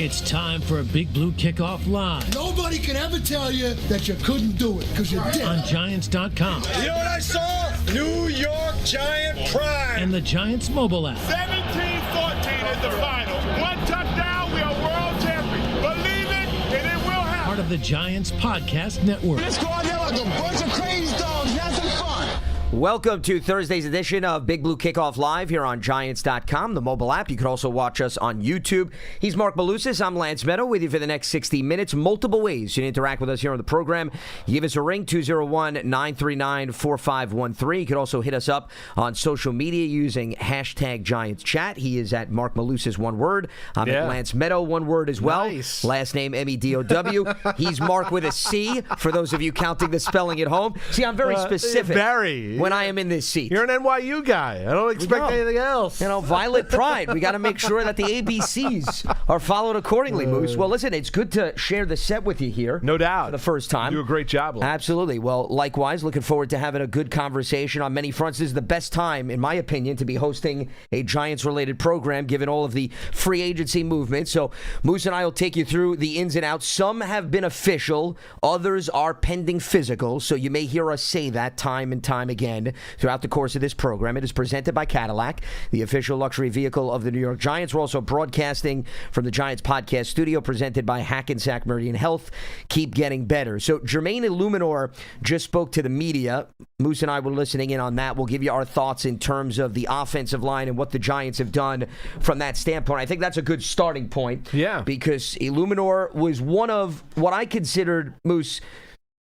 It's time for a Big Blue Kickoff Live. Nobody can ever tell you that you couldn't do it, because you did. On Giants.com. You know what I saw? New York Giant Prime. And the Giants mobile app. 17-14 is the final. One touchdown, we are world champions. Believe it, and it will happen. Part of the Giants Podcast Network. Let's go out there like a bunch of crazy dogs. Have some fun. Welcome to Thursday's edition of Big Blue Kickoff Live here on Giants.com, the mobile app. You can also watch us on YouTube. He's Marc Malusis. I'm Lance Medow with you for the next 60 minutes. Multiple ways you can interact with us here on the program. You give us a ring, 201-939-4513. You can also hit us up on social media using hashtag Giants Chat. He is at Marc Malusis, one word. I'm at Lance Medow, one word as well. Nice. Last name Medow. He's Mark with a C, for those of you counting the spelling at home. See, I'm very specific. Very. When I am in this seat. You're an NYU guy. I don't expect anything else. You know, Violet Pride. We got to make sure that the ABCs are followed accordingly, Moose. Well, listen, it's good to share the set with you here. No doubt. For the first time. You do a great job. Lance. Absolutely. Well, likewise, looking forward to having a good conversation on many fronts. This is the best time, in my opinion, to be hosting a Giants-related program, given all of the free agency movement. So Moose and I will take you through the ins and outs. Some have been official. Others are pending physical. So you may hear us say that time and time again throughout the course of this program. It is presented by Cadillac, the official luxury vehicle of the New York Giants. We're also broadcasting from the Giants Podcast Studio, presented by Hackensack Meridian Health. Keep getting better. So Jermaine Eluemunor just spoke to the media. Moose and I were listening in on that. We'll give you our thoughts in terms of the offensive line and what the Giants have done from that standpoint. I think that's a good starting point. Yeah. Because Eluemunor was one of what I considered, Moose,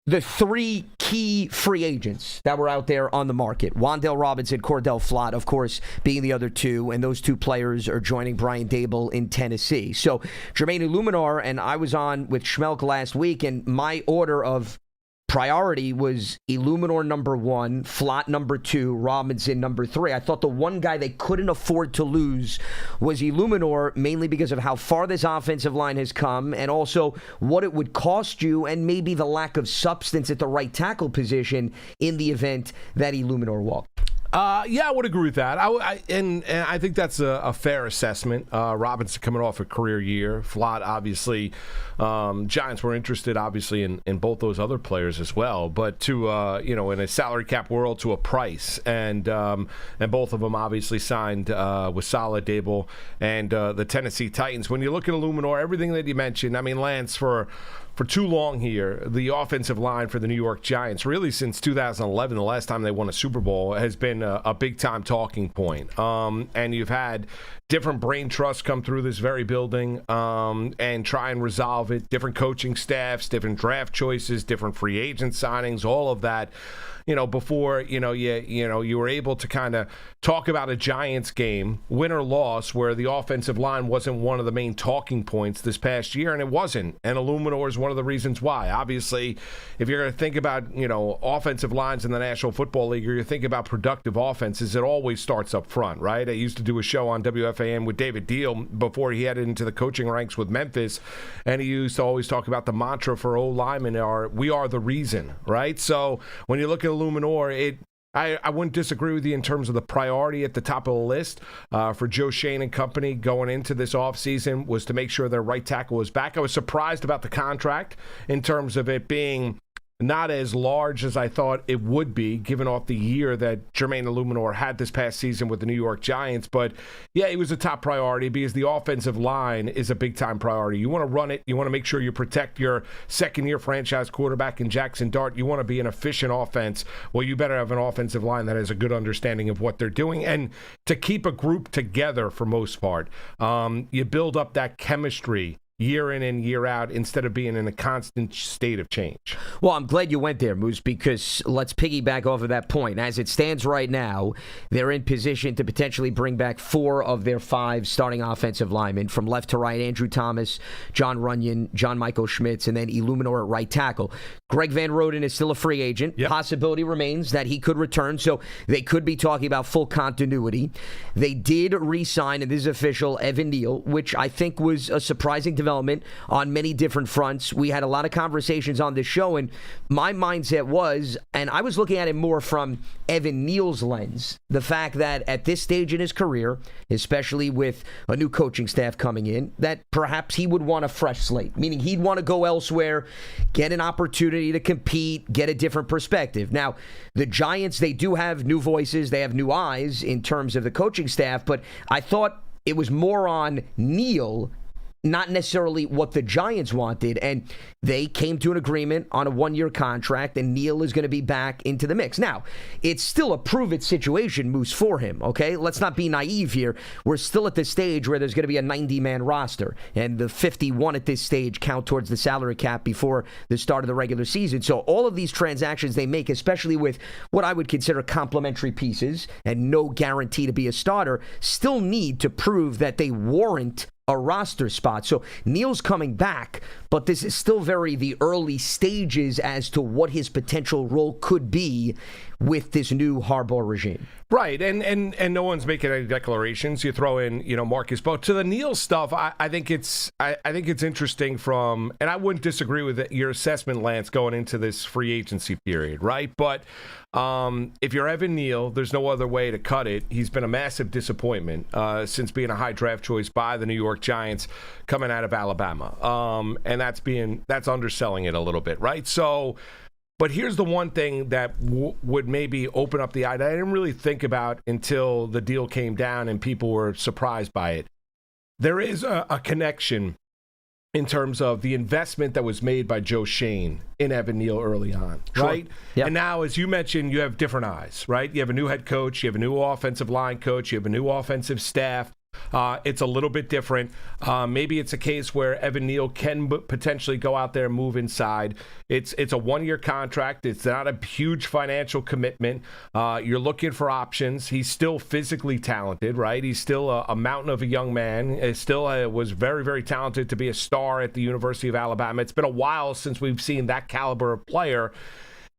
the three key free agents that were out there on the market. Wan'Dale Robinson, Cordell Flott, of course, being the other two, and those two players are joining Brian Daboll in Tennessee. So Jermaine Eluemunor, and I was on with Schmelk last week, and my order of priority was Eluemunor number one, Flott number two, Robinson number three. I thought the one guy they couldn't afford to lose was Eluemunor, mainly because of how far this offensive line has come and also what it would cost you and maybe the lack of substance at the right tackle position in the event that Eluemunor walked. Yeah, I would agree with that. And I think that's a fair assessment. Robinson coming off a career year. Flott, obviously, Giants were interested, obviously, in both those other players as well. But to in a salary cap world, to a price, and both of them obviously signed with solid Daboll and the Tennessee Titans. When you look at Eluemunor, everything that you mentioned, I mean, Lance, for too long here, the offensive line for the New York Giants, really since 2011, the last time they won a Super Bowl, has been a big-time talking point. And you've had different brain trusts come through this very building and try and resolve it, different coaching staffs, different draft choices, different free agent signings, all of that. Before, you were able to kind of talk about a Giants game, win or loss, where the offensive line wasn't one of the main talking points this past year, and it wasn't. And Eluemunor is one of the reasons why. Obviously, if you're going to think about, offensive lines in the National Football League, or you think about productive offenses, it always starts up front, right? I used to do a show on WFAN with David Deal before he headed into the coaching ranks with Memphis, and he used to always talk about the mantra for O-linemen we are the reason, right? So when you look at Eluemunor, I wouldn't disagree with you in terms of the priority at the top of the list for Joe Schoen and company going into this offseason was to make sure their right tackle was back. I was surprised about the contract in terms of it being not as large as I thought it would be, given off the year that Jermaine Eluemunor had this past season with the New York Giants. But, yeah, it was a top priority because the offensive line is a big-time priority. You want to run it. You want to make sure you protect your second-year franchise quarterback in Jackson Dart. You want to be an efficient offense. Well, you better have an offensive line that has a good understanding of what they're doing. And to keep a group together for most part, you build up that chemistry year in and year out instead of being in a constant state of change. Well, I'm glad you went there, Moose, because let's piggyback off of that point. As it stands right now, they're in position to potentially bring back 4 of their 5 starting offensive linemen from left to right: Andrew Thomas, John Runyon, John Michael Schmitz, and then Eluemunor at right tackle. Greg Van Roten is still a free agent. Yep. Possibility remains that he could return, so they could be talking about full continuity. They did re-sign, and this is official, Evan Neal, which I think was a surprising development development on many different fronts. We had a lot of conversations on this show, and my mindset was, and I was looking at it more from Evan Neal's lens, the fact that at this stage in his career, especially with a new coaching staff coming in, that perhaps he would want a fresh slate, meaning he'd want to go elsewhere, get an opportunity to compete, get a different perspective. Now, the Giants, they do have new voices, they have new eyes in terms of the coaching staff, but I thought it was more on Neal, not necessarily what the Giants wanted, and they came to an agreement on a one-year contract, and Neal is going to be back into the mix. Now, it's still a prove-it situation, Moose, for him, okay? Let's not be naive here. We're still at the stage where there's going to be a 90-man roster, and the 51 at this stage count towards the salary cap before the start of the regular season. So all of these transactions they make, especially with what I would consider complementary pieces and no guarantee to be a starter, still need to prove that they warrant a roster spot. So Neal's coming back, but this is still very the early stages as to what his potential role could be with this new Harbaugh regime. Right, and no one's making any declarations. You throw in, Marcus, but to the Neal stuff, I think it's interesting from, and I wouldn't disagree with your assessment, Lance, going into this free agency period, right? But if you're Evan Neal, there's no other way to cut it. He's been a massive disappointment since being a high draft choice by the New York Giants coming out of Alabama, and that's underselling it a little bit, right? So. But here's the one thing that would maybe open up the eye that I didn't really think about until the deal came down and people were surprised by it. There is a connection in terms of the investment that was made by Joe Shane in Evan Neal early on, right? Yep. And now, as you mentioned, you have different eyes, right? You have a new head coach, you have a new offensive line coach, you have a new offensive staff. It's a little bit different. Maybe it's a case where Evan Neal can potentially go out there and move inside. It's a one-year contract. It's not a huge financial commitment. You're looking for options. He's still physically talented, right? He's still a mountain of a young man. He still was very, very talented to be a star at the University of Alabama. It's been a while since we've seen that caliber of player.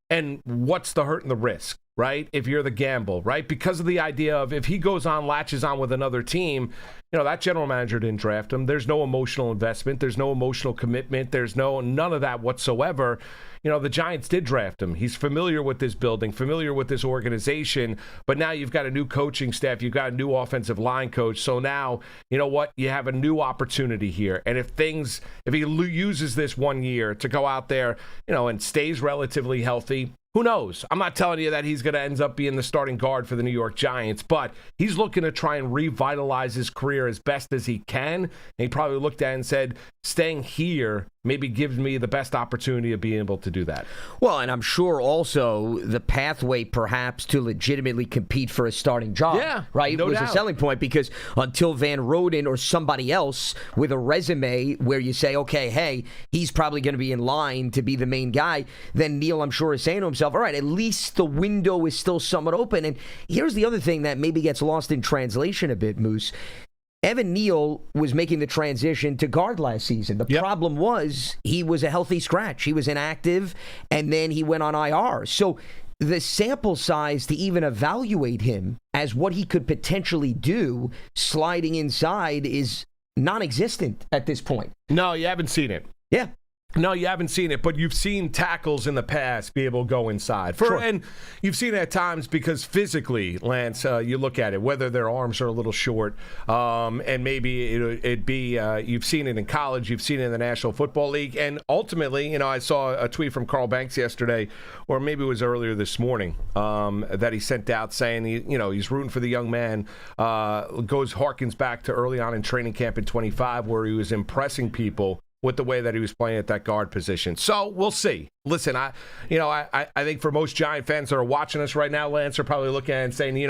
And what's the hurt and the risk? Right? If you're the gamble, right? Because of the idea of if he goes on, latches on with another team, that general manager didn't draft him. There's no emotional investment. There's no emotional commitment. There's none of that whatsoever. The Giants did draft him. He's familiar with this building, familiar with this organization, but now you've got a new coaching staff. You've got a new offensive line coach. So now, you know what? You have a new opportunity here. And if he uses this 1 year to go out there, and stays relatively healthy, who knows? I'm not telling you that he's going to end up being the starting guard for the New York Giants, but he's looking to try and revitalize his career as best as he can. And he probably looked at it and said, staying here maybe gives me the best opportunity of being able to do that. Well, and I'm sure also the pathway perhaps to legitimately compete for a starting job, right? No was doubt. a selling point because until Van Roden or somebody else with a resume where you say, okay, hey, he's probably going to be in line to be the main guy, then Neal, I'm sure, is saying to himself, all right, at least the window is still somewhat open. And here's the other thing that maybe gets lost in translation a bit, Moose. Evan Neal was making the transition to guard last season. The problem was he was a healthy scratch. He was inactive, and then he went on IR. So the sample size to even evaluate him as what he could potentially do sliding inside is non-existent at this point. No, you haven't seen it. Yeah. No, you haven't seen it, but you've seen tackles in the past be able to go inside. And you've seen it at times because physically, Lance, you look at it, whether their arms are a little short, and maybe it'd be, you've seen it in college, you've seen it in the National Football League, and ultimately, I saw a tweet from Carl Banks yesterday, or maybe it was earlier this morning, that he sent out saying, he's rooting for the young man, harkens back to early on in training camp in 25 where he was impressing people with the way that he was playing at that guard position. So we'll see. Listen, I think for most Giant fans that are watching us right now, Lance, are probably looking at it and saying,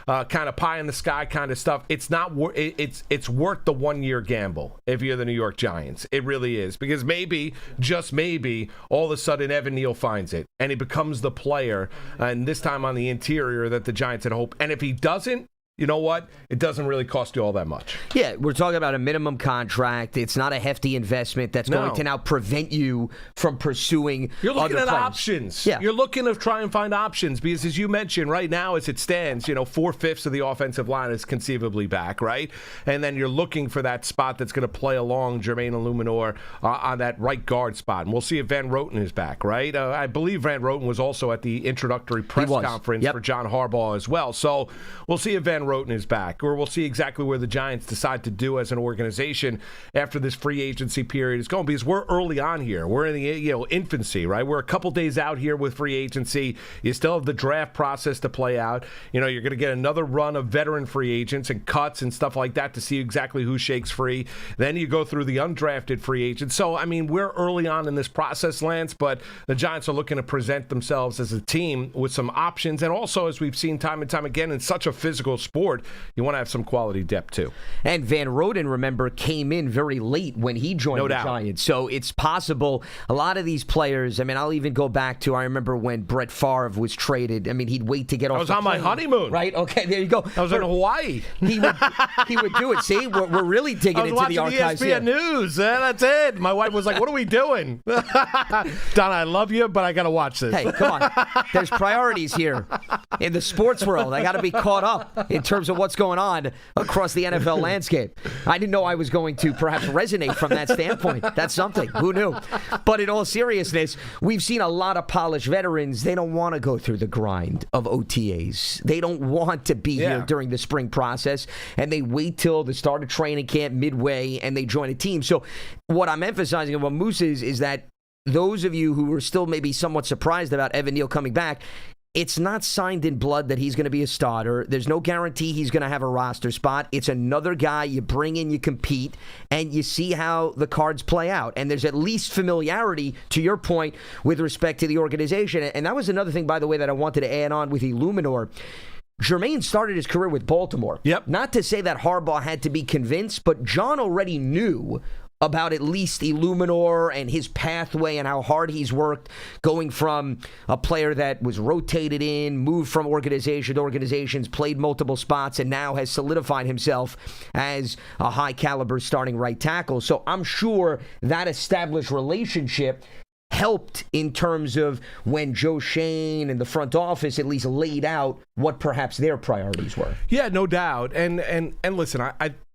kind of pie in the sky kind of stuff. It's not. It's worth the 1 year gamble if you're the New York Giants. It really is, because maybe, just maybe, all of a sudden Evan Neal finds it and he becomes the player, and this time on the interior that the Giants had hoped. And if he doesn't, you know what? It doesn't really cost you all that much. Yeah, we're talking about a minimum contract. It's not a hefty investment that's going to now prevent you from pursuing You're looking other at players. options. Yeah. You're looking to try and find options because, as you mentioned, right now, as it stands, 4/5 of the offensive line is conceivably back, right? And then you're looking for that spot that's going to play along Jermaine Eluemunor on that right guard spot. And we'll see if Van Roten is back, right? I believe Van Roten was also at the introductory press conference for John Harbaugh as well. So we'll see if Van Roten is back, or we'll see exactly where the Giants decide to do as an organization after this free agency period is going, because we're early on here. We're in the infancy, right? We're a couple days out here with free agency. You still have the draft process to play out. You're going to get another run of veteran free agents and cuts and stuff like that to see exactly who shakes free. Then you go through the undrafted free agents. So, I mean, we're early on in this process, Lance, but the Giants are looking to present themselves as a team with some options. And also, as we've seen time and time again, in such a physical sport, you want to have some quality depth too. And Van Roten, remember, came in very late when he joined the Giants. So it's possible a lot of these players, I mean, I'll even go back to, I remember when Brett Favre was traded. I mean, he'd wait to get off I was the on plane, my honeymoon. Right? Okay, there you go. I was in Hawaii. He would do it. See, we're really digging into the archives ESPN News. That's it. My wife was like, what are we doing? Donna, I love you, but I got to watch this. Hey, come on. There's priorities here in the sports world. I got to be caught up in terms of what's going on across the NFL landscape. I didn't know I was going to perhaps resonate from that standpoint. That's something. Who knew? But in all seriousness, we've seen a lot of polished veterans. They don't want to go through the grind of OTAs. They don't want to be here during the spring process, and they wait till the start of training camp midway, and they join a team. So what I'm emphasizing about Moose is that those of you who are still maybe somewhat surprised about Evan Neal coming back, it's not signed in blood that he's going to be a starter. There's no guarantee he's going to have a roster spot. It's another guy you bring in, you compete, and you see how the cards play out. And there's at least familiarity, to your point, with respect to the organization. And that was another thing, by the way, that I wanted to add on with Eluemunor. Jermaine started his career with Baltimore. Yep. Not to say that Harbaugh had to be convinced, but John already knew about at least Eluemunor and his pathway and how hard he's worked going from a player that was rotated in, moved from organization to organizations, played multiple spots, and now has solidified himself as a high-caliber starting right tackle. So I'm sure that established relationship helped in terms of when Joe Shane and the front office at least laid out what perhaps their priorities were. Yeah, no doubt. And listen,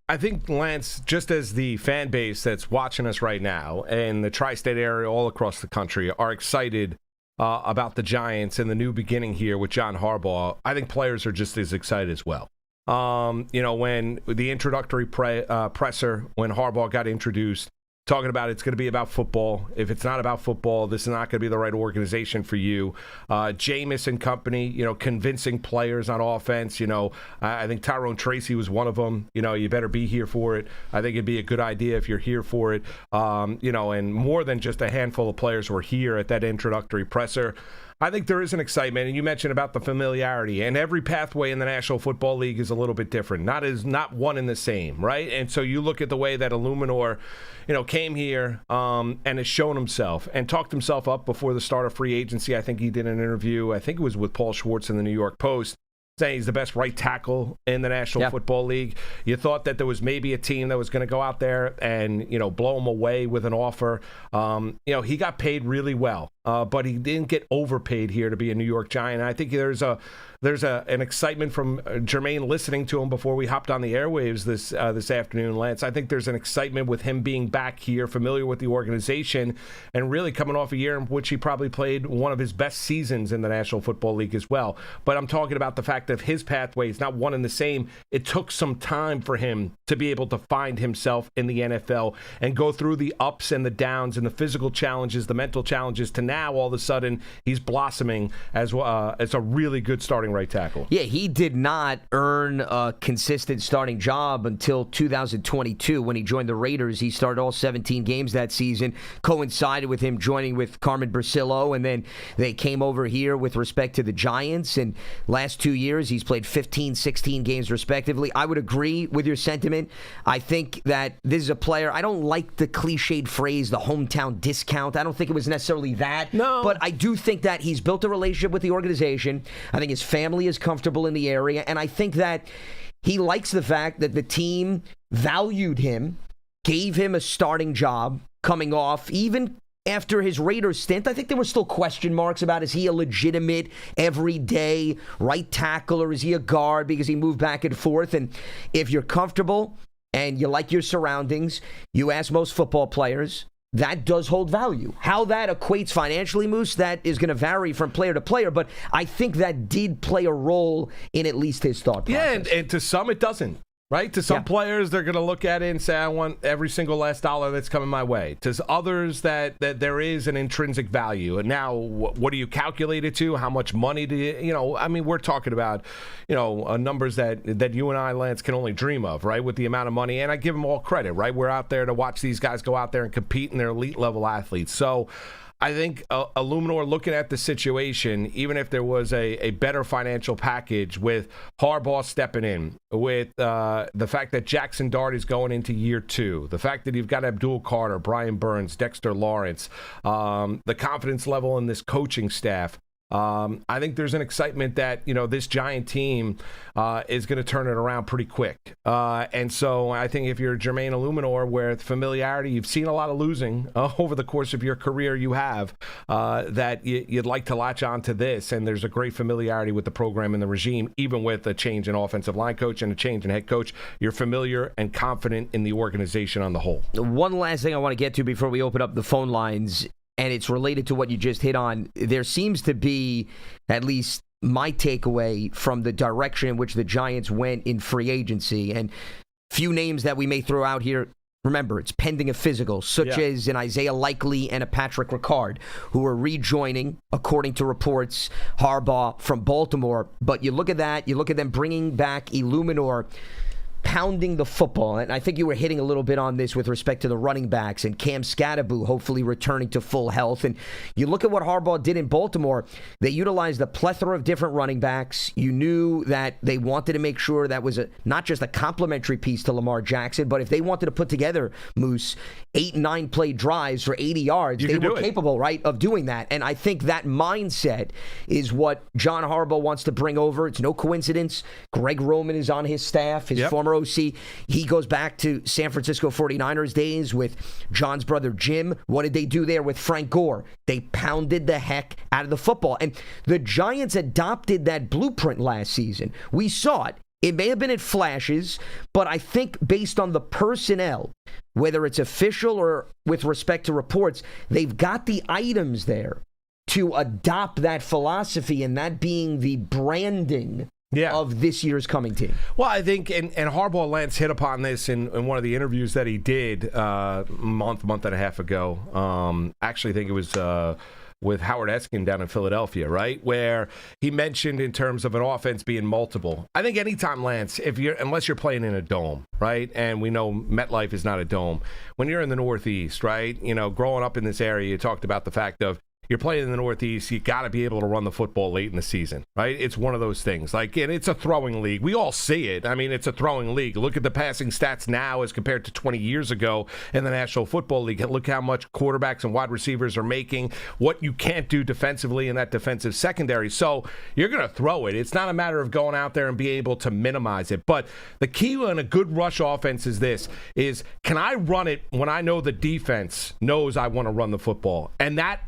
I think, Lance, just as the fan base that's watching us right now and the Tri-State area all across the country are excited about the Giants and the new beginning here with John Harbaugh, I think players are just as excited as well. When the introductory presser, when Harbaugh got introduced, talking about it's going to be about football. If it's not about football, this is not going to be the right organization for you. Jameis and company, convincing players on offense. I think Tyrone Tracy was one of them. You better be here for it. I think it'd be a good idea if you're here for it. And more than just a handful of players were here at that introductory presser. I think there is an excitement, and you mentioned about the familiarity, and every pathway in the National Football League is a little bit different. Not one and the same, right? And so you look at the way that Eluemunor, came here and has shown himself and talked himself up before the start of free agency. I think he did an interview, I think it was with Paul Schwartz in the New York Post, saying he's the best right tackle in the National Football League. You thought that there was maybe a team that was going to go out there and, blow him away with an offer. He got paid really well, but he didn't get overpaid here to be a New York Giant. And I think there's an excitement from Jermaine listening to him before we hopped on the airwaves this afternoon, Lance. I think there's an excitement with him being back here, familiar with the organization, and really coming off a year in which he probably played one of his best seasons in the National Football League as well. But I'm talking about the fact that his pathway is not one and the same. It took some time for him to be able to find himself in the NFL and go through the ups and the downs and the physical challenges, the mental challenges, to now all of a sudden he's blossoming as a really good starting right tackle. Yeah, he did not earn a consistent starting job until 2022 when he joined the Raiders. He started all 17 games that season, coincided with him joining with Carmen Bracillo, and then they came over here with respect to the Giants, and last 2 years he's played 15, 16 games respectively. I would agree with your sentiment. I think that this is a player, I don't like the cliched phrase, the hometown discount. I don't think it was necessarily that. No. But I do think that he's built a relationship with the organization. I think his family is comfortable in the area, and I think that he likes the fact that the team valued him, gave him a starting job coming off, even after his Raiders stint. I think there were still question marks about, is he a legitimate everyday right tackle or is he a guard because he moved back and forth? And if you're comfortable and you like your surroundings, you ask most football players, that does hold value. How that equates financially, Moose, that is going to vary from player to player, but I think that did play a role in at least his thought process. Yeah, and to some it doesn't. Right? To some players, they're going to look at it and say, I want every single last dollar that's coming my way. To others, that there is an intrinsic value. And now, what do you calculate it to? How much money do you, I mean, we're talking about, numbers that you and I, Lance, can only dream of, right? With the amount of money. And I give them all credit, right? We're out there to watch these guys go out there and compete, and they're elite level athletes. So I think Eluemunor, looking at the situation, even if there was a better financial package with Harbaugh stepping in, with the fact that Jackson Dart is going into year 2, the fact that you've got Abdul Carter, Brian Burns, Dexter Lawrence, the confidence level in this coaching staff, I think there's an excitement that, this Giant team is going to turn it around pretty quick. And so I think if you're Jermaine Eluemunor, with familiarity, you've seen a lot of losing over the course of your career, you have, that you'd like to latch on to this. And there's a great familiarity with the program and the regime, even with a change in offensive line coach and a change in head coach. You're familiar and confident in the organization on the whole. One last thing I want to get to before we open up the phone lines, and it's related to what you just hit on. There seems to be, at least my takeaway from the direction in which the Giants went in free agency, and few names that we may throw out here. Remember, it's pending a physical, such as an Isaiah Likely and a Patrick Ricard, who are rejoining, according to reports, Harbaugh from Baltimore. But you look at that, you look at them bringing back Eluemunor, pounding the football, and I think you were hitting a little bit on this with respect to the running backs and Cam Scatterbu hopefully returning to full health. And you look at what Harbaugh did in Baltimore. They utilized a plethora of different running backs. You knew that they wanted to make sure that was not just a complementary piece to Lamar Jackson, but if they wanted to put together, Moose, 8-9 play drives for 80 yards, they were capable, right, of doing that. And I think that mindset is what John Harbaugh wants to bring over. It's no coincidence. Greg Roman is on his staff, his former OC. He goes back to San Francisco 49ers days with John's brother Jim. What did they do there with Frank Gore? They pounded the heck out of the football. And the Giants adopted that blueprint last season. We saw it. It may have been in flashes, but I think based on the personnel, whether it's official or with respect to reports, they've got the items there to adopt that philosophy, and that being the branding of this year's coming team. Well, I think, and Harbaugh, Lance, hit upon this in one of the interviews that he did month and a half ago. Actually, I think it was with Howard Eskin down in Philadelphia, right? Where he mentioned in terms of an offense being multiple. I think anytime, Lance, unless you're playing in a dome, right? And we know MetLife is not a dome. When you're in the Northeast, right? Growing up in this area, you talked about the fact of you're playing in the Northeast, you got to be able to run the football late in the season, right? It's one of those things. And it's a throwing league. We all see it. I mean, it's a throwing league. Look at the passing stats now as compared to 20 years ago in the National Football League. Look how much quarterbacks and wide receivers are making, what you can't do defensively in that defensive secondary. So you're going to throw it. It's not a matter of going out there and be able to minimize it. But the key in a good rush offense is can I run it when I know the defense knows I want to run the football? And that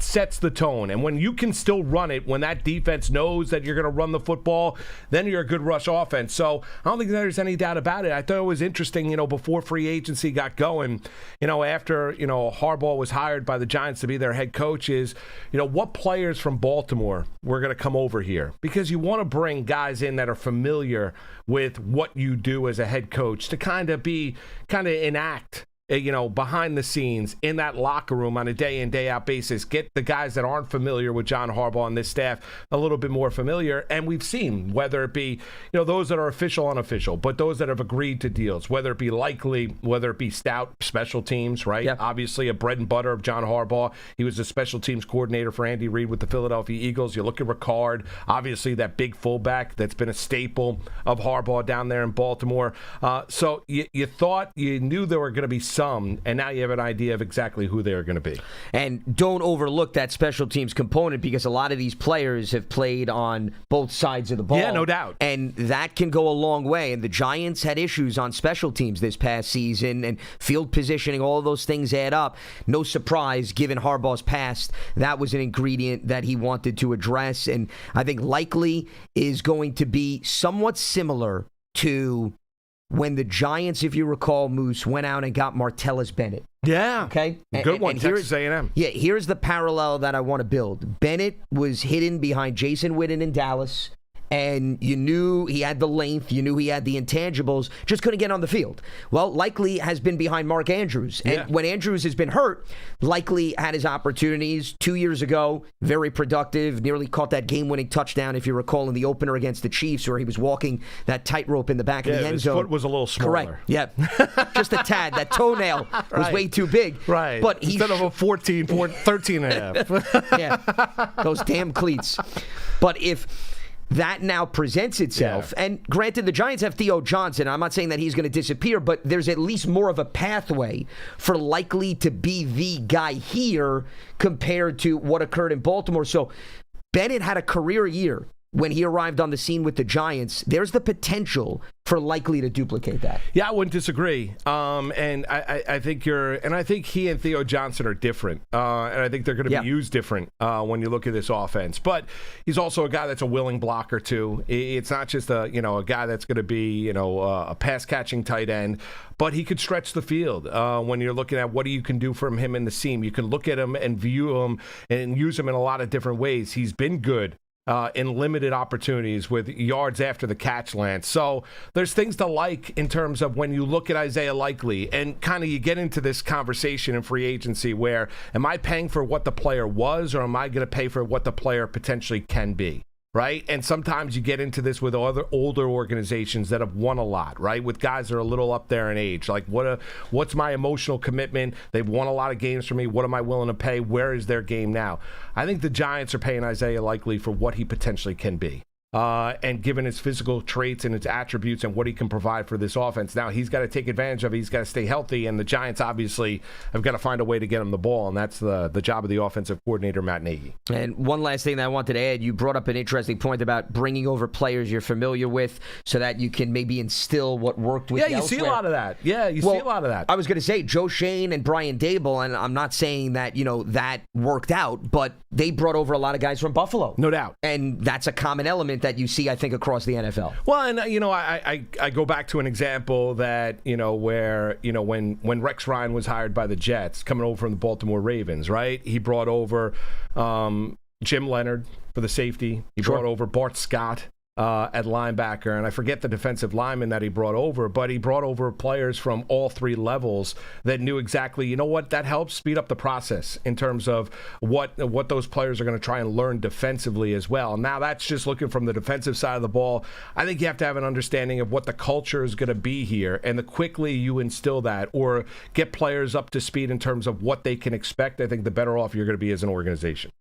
sets the tone. And when you can still run it, when that defense knows that you're going to run the football, then you're a good rush offense. So I don't think there's any doubt about it. I thought it was interesting, before free agency got going, after, Harbaugh was hired by the Giants to be their head coach is, what players from Baltimore were going to come over here? Because you want to bring guys in that are familiar with what you do as a head coach to kind of enact behind the scenes in that locker room on a day in, day out basis. Get the guys that aren't familiar with John Harbaugh and this staff a little bit more familiar. And we've seen, whether it be, those that are official, unofficial, but those that have agreed to deals, whether it be Likely, whether it be Stout, special teams, right? Yep. Obviously a bread and butter of John Harbaugh. He was the special teams coordinator for Andy Reid with the Philadelphia Eagles. You look at Ricard, obviously that big fullback that's been a staple of Harbaugh down there in Baltimore. So you thought, you knew there were going to be some, and now you have an idea of exactly who they're going to be. And don't overlook that special teams component, because a lot of these players have played on both sides of the ball. Yeah, no doubt. And that can go a long way. And the Giants had issues on special teams this past season, and field positioning, all of those things add up. No surprise, given Harbaugh's past, that was an ingredient that he wanted to address. And I think likely is going to be somewhat similar to when the Giants, if you recall, Moose, went out and got Martellus Bennett. Yeah. Okay. Good one. Texas A&M. Yeah, here's the parallel that I want to build. Bennett was hidden behind Jason Witten in Dallas, and you knew he had the length, you knew he had the intangibles, just couldn't get on the field. Well, Likely has been behind Mark Andrews. And when Andrews has been hurt, Likely had his opportunities 2 years ago, very productive, nearly caught that game-winning touchdown, if you recall, in the opener against the Chiefs, where he was walking that tightrope in the back of the end zone. His foot was a little smaller. Correct. Yeah. Just a tad. That toenail was way too big. Right. But instead of a 13 and a half. Yeah. Those damn cleats. But if that now presents itself, and granted, the Giants have Theo Johnson. I'm not saying that he's going to disappear, but there's at least more of a pathway for Likely to be the guy here compared to what occurred in Baltimore. So Bennett had a career year when he arrived on the scene with the Giants. There's the potential for Likely to duplicate that. Yeah, I wouldn't disagree. And I think he and Theo Johnson are different. And I think they're going to be used different when you look at this offense. But he's also a guy that's a willing blocker too. It's not just a guy that's going to be a pass catching tight end, but he could stretch the field. When you're looking at what you can do from him in the seam, you can look at him and view him and use him in a lot of different ways. He's been good in limited opportunities with yards after the catch, Lance. So there's things to like in terms of when you look at Isaiah Likely, and kind of you get into this conversation in free agency where, am I paying for what the player was, or am I going to pay for what the player potentially can be? Right? And sometimes you get into this with other older organizations that have won a lot, right? With guys that are a little up there in age. Like, what's my emotional commitment? They've won a lot of games for me. What am I willing to pay? Where is their game now? I think the Giants are paying Isaiah Likely for what he potentially can be. And given his physical traits and his attributes and what he can provide for this offense. Now, he's got to take advantage of it. He's got to stay healthy, and the Giants obviously have got to find a way to get him the ball, and that's the job of the offensive coordinator, Matt Nagy. And one last thing that I wanted to add, you brought up an interesting point about bringing over players you're familiar with so that you can maybe instill what worked with you see a lot of that. Yeah, you see a lot of that. I was going to say Joe Shane and Brian Dable, and I'm not saying that, that worked out, but they brought over a lot of guys from Buffalo. No doubt. And that's a common element that you see, I think, across the NFL. Well, and I go back to an example that where when Rex Ryan was hired by the Jets, coming over from the Baltimore Ravens, right? He brought over Jim Leonard for the safety. He brought over Bart Scott at linebacker, and I forget the defensive lineman that he brought over, but he brought over players from all three levels that knew exactly, that helps speed up the process in terms of what those players are going to try and learn defensively as well. Now, that's just looking from the defensive side of the ball. I think you have to have an understanding of what the culture is going to be here, and the quickly you instill that or get players up to speed in terms of what they can expect, I think the better off you're going to be as an organization.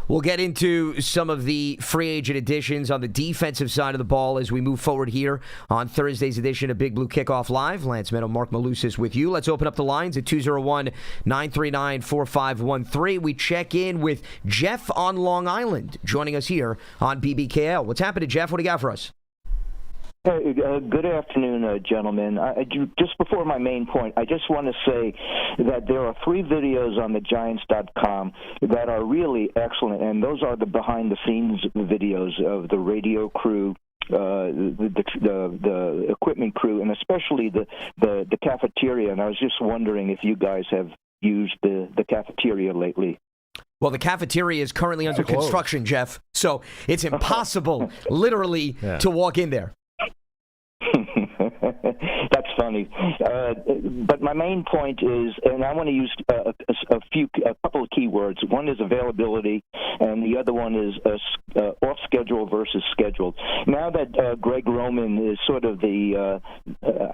We'll get into some of the free agent additions on the defensive side of the ball as we move forward here on Thursday's edition of Big Blue Kickoff Live. Lance Medow, Marc Malusis with you. Let's open up the lines at 201-939-4513. We check in with Jeff on Long Island, joining us here on BBKL. What's happening, Jeff? What do you got for us? Hey, good afternoon, gentlemen. Just before my main point, I just want to say that there are 3 videos on thegiants.com that are really excellent, and those are the behind-the-scenes videos of the radio crew, the equipment crew, and especially the cafeteria. And I was just wondering if you guys have used the cafeteria lately. Well, the cafeteria is currently under construction, Jeff, so it's impossible, literally, to walk in there. That's funny. But my main point is, and I want to use a couple of key words. One is availability, and the other one is off-schedule unusual versus scheduled. Now that Greg Roman is sort of the,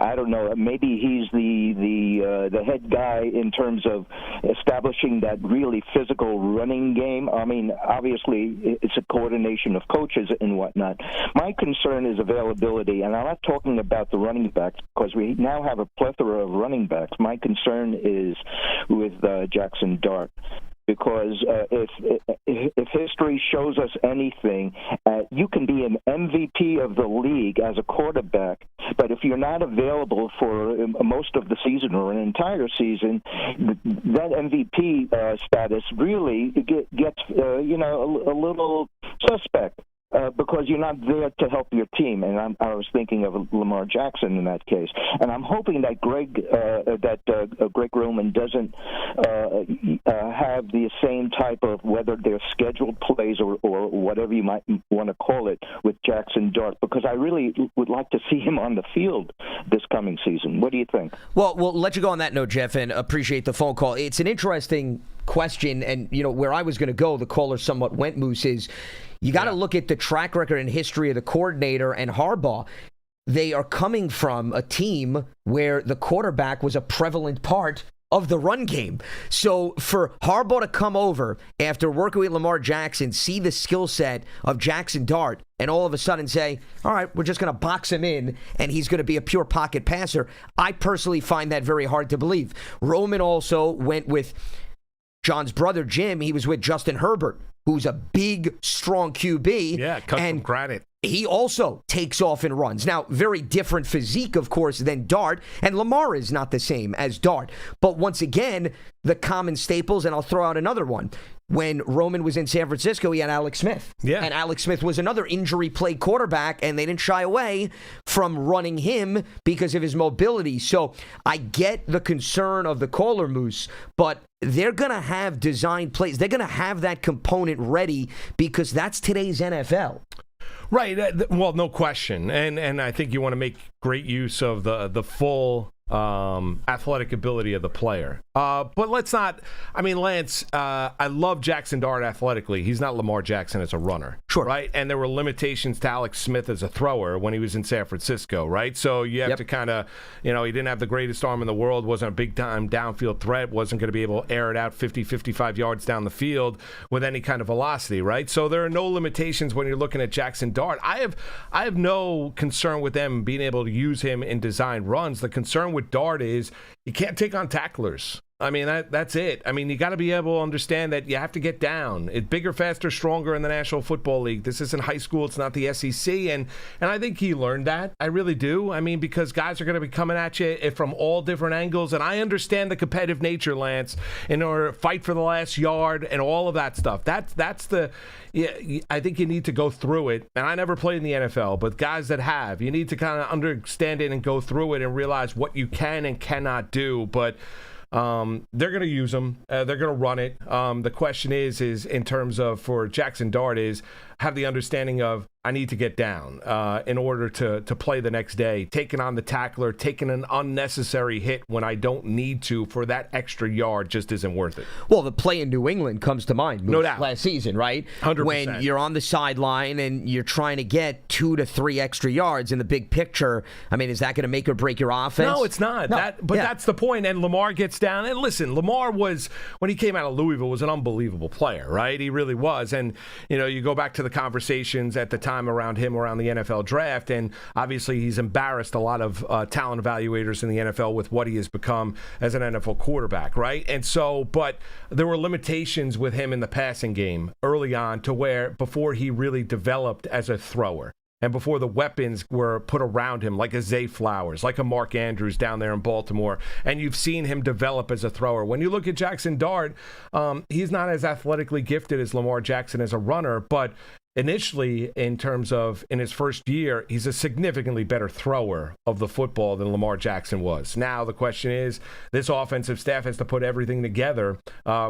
I don't know, maybe he's the head guy in terms of establishing that really physical running game. I mean, obviously, it's a coordination of coaches and whatnot. My concern is availability, and I'm not talking about the running backs because we now have a plethora of running backs. My concern is with Jackson Dart. Because if history shows us anything, you can be an MVP of the league as a quarterback, but if you're not available for most of the season or an entire season, that MVP status really gets a little suspect. Because you're not there to help your team, and I was thinking of Lamar Jackson in that case, and I'm hoping that Greg Roman doesn't have the same type of, whether they're scheduled plays or whatever you might want to call it, with Jackson Dart, because I really would like to see him on the field this coming season. What do you think? Well, we'll let you go on that note, Jeff, and appreciate the phone call. It's an interesting question, and where I was going to go, the caller somewhat went, Moose, is you got to look at the track record and history of the coordinator and Harbaugh. They are coming from a team where the quarterback was a prevalent part of the run game. So for Harbaugh to come over after working with Lamar Jackson, see the skill set of Jackson Dart, and all of a sudden say, all right, we're just going to box him in and he's going to be a pure pocket passer, I personally find that very hard to believe. Roman also went with John's brother, Jim. He was with Justin Herbert, who's a big, strong QB. Yeah, cut from granite. He also takes off and runs. Now, very different physique, of course, than Dart, and Lamar is not the same as Dart. But once again, the common staples, and I'll throw out another one. When Roman was in San Francisco, he had Alex Smith. Yeah. And Alex Smith was another injury-plagued quarterback, and they didn't shy away from running him because of his mobility. So I get the concern of the caller, Moose, but they're going to have designed plays. They're going to have that component ready because that's today's NFL. Right. Well, no question. And I think you want to make great use of the full athletic ability of the player. But let's not, I mean, Lance, I love Jackson Dart athletically. He's not Lamar Jackson as a runner. Sure. Right? And there were limitations to Alex Smith as a thrower when he was in San Francisco, right? So you have to kind of, he didn't have the greatest arm in the world, wasn't a big-time downfield threat, wasn't going to be able to air it out 50, 55 yards down the field with any kind of velocity, right? So there are no limitations when you're looking at Jackson Dart. I have no concern with them being able to use him in design runs. The concern with Dart is you can't take on tacklers. I mean, that's it. I mean, you got to be able to understand that you have to get down. It's bigger, faster, stronger in the National Football League. This isn't high school. It's not the SEC. And I think he learned that. I really do. I mean, because guys are going to be coming at you from all different angles. And I understand the competitive nature, Lance, in order to fight for the last yard and all of that stuff. That's the... Yeah, I think you need to go through it. And I never played in the NFL, but guys that have, you need to kind of understand it and go through it and realize what you can and cannot do. But they're going to use them. They're going to run it. The question is in terms of, for Jackson Dart, is have the understanding of, I need to get down in order to play the next day. Taking on the tackler, taking an unnecessary hit when I don't need to for that extra yard just isn't worth it. Well, the play in New England comes to mind. No doubt. Last season, right? 100%. When you're on the sideline and you're trying to get 2 to 3 extra yards in the big picture, I mean, is that going to make or break your offense? No, it's not. No. That's the point. And Lamar gets down. And listen, Lamar was, when he came out of Louisville, was an unbelievable player, right? He really was. And, you go back to the conversations at the time around him, around the NFL draft, and obviously he's embarrassed a lot of talent evaluators in the NFL with what he has become as an NFL quarterback, right? And so, but there were limitations with him in the passing game early on to where, before he really developed as a thrower, and before the weapons were put around him, like a Zay Flowers, like a Mark Andrews down there in Baltimore, and you've seen him develop as a thrower. When you look at Jackson Dart, he's not as athletically gifted as Lamar Jackson as a runner, but initially, in terms of in his first year, he's a significantly better thrower of the football than Lamar Jackson was. Now, the question is, this offensive staff has to put everything together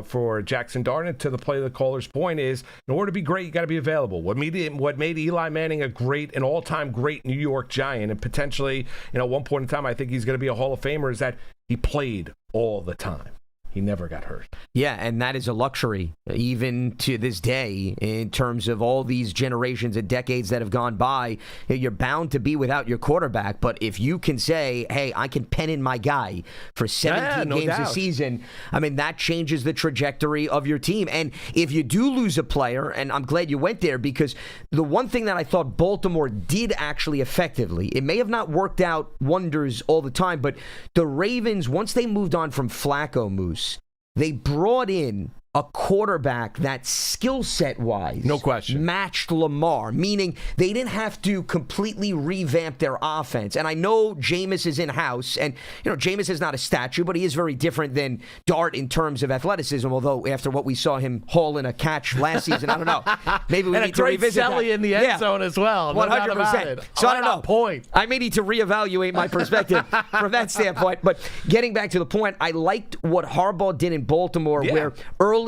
for Jackson Dart. And to the play of the caller's point is, in order to be great, you got to be available. What made Eli Manning an all-time great New York Giant, and potentially, at one point in time, I think he's going to be a Hall of Famer, is that he played all the time. he never got hurt. Yeah, and that is a luxury, even to this day, in terms of all these generations and decades that have gone by. You're bound to be without your quarterback, but if you can say, hey, I can pen in my guy for 17 games a season, I mean, that changes the trajectory of your team. And if you do lose a player, and I'm glad you went there, because the one thing that I thought Baltimore did actually effectively, it may have not worked out wonders all the time, but the Ravens, once they moved on from Flacco, Moose, they brought in a quarterback that skill set wise, no question, matched Lamar, meaning they didn't have to completely revamp their offense. And I know Jameis is in-house, and Jameis is not a statue, but he is very different than Dart in terms of athleticism, although after what we saw him haul in a catch last season, I don't know. Maybe we need to revisit that. And a great Selly in the end zone as well. 100%. So I don't know. Point. I may need to reevaluate my perspective from that standpoint. But getting back to the point, I liked what Harbaugh did in Baltimore, where earlier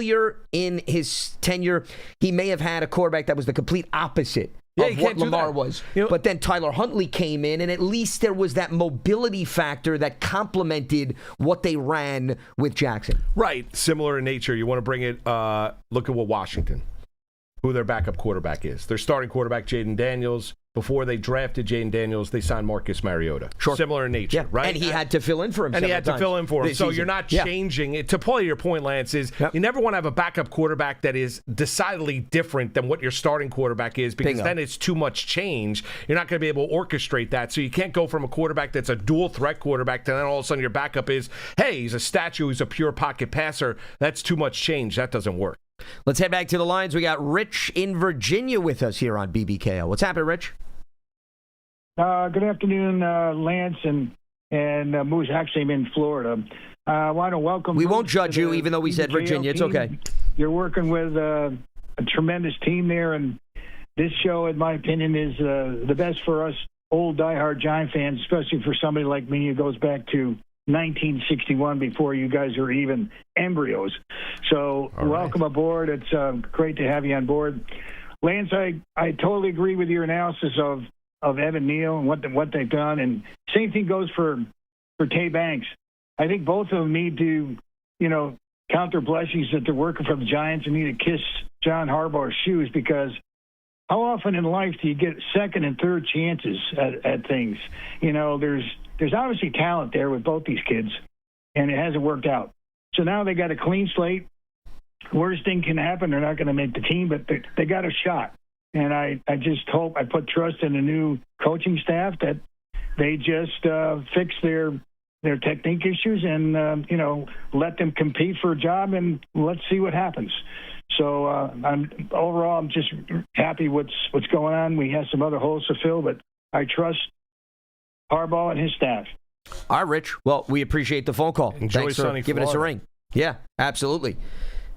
in his tenure, he may have had a quarterback that was the complete opposite of what Lamar was. But then Tyler Huntley came in, and at least there was that mobility factor that complemented what they ran with Jackson. Right. Similar in nature. You want to bring it, look at what Washington, who their backup quarterback is. Their starting quarterback, Jaden Daniels. Before they drafted Jaden Daniels, they signed Marcus Mariota. Sure. Similar in nature, right? And he had to fill in for him. And he had to fill in for him. So you're not Yeah. changing it. To play your point, Lance, is you never want to have a backup quarterback that is decidedly different than what your starting quarterback is, because then it's too much change. You're not going to be able to orchestrate that. So you can't go from a quarterback that's a dual threat quarterback to then all of a sudden your backup is, hey, he's a statue, he's a pure pocket passer. That's too much change. That doesn't work. Let's head back to the lines. We got Rich in Virginia with us here on BBKO. What's happening, Rich? Good afternoon, Lance and Moose. Actually, I'm in Florida. I want to welcome. We won't judge you, even though we said Virginia. It's okay. You're working with a tremendous team there, and this show, in my opinion, is the best for us old diehard Giant fans, especially for somebody like me who goes back to 1961, before you guys are even embryos. So welcome aboard. It's great to have you on board. Lance, I totally agree with your analysis of Evan Neal and what they've done, and same thing goes for Tay Banks. I think both of them need to, count their blessings that they're working for the Giants and need to kiss John Harbaugh's shoes, because how often in life do you get second and third chances at things? There's obviously talent there with both these kids, and it hasn't worked out. So now they got a clean slate. Worst thing can happen, they're not going to make the team, but they got a shot. And I just hope, I put trust in the new coaching staff that they just fix their technique issues and, let them compete for a job, and let's see what happens. So I'm just happy what's going on. We have some other holes to fill, but I trust Harbaugh and his staff. All right, Rich. Well, we appreciate the phone call. Enjoy Thanks for giving us a ring. Yeah, absolutely.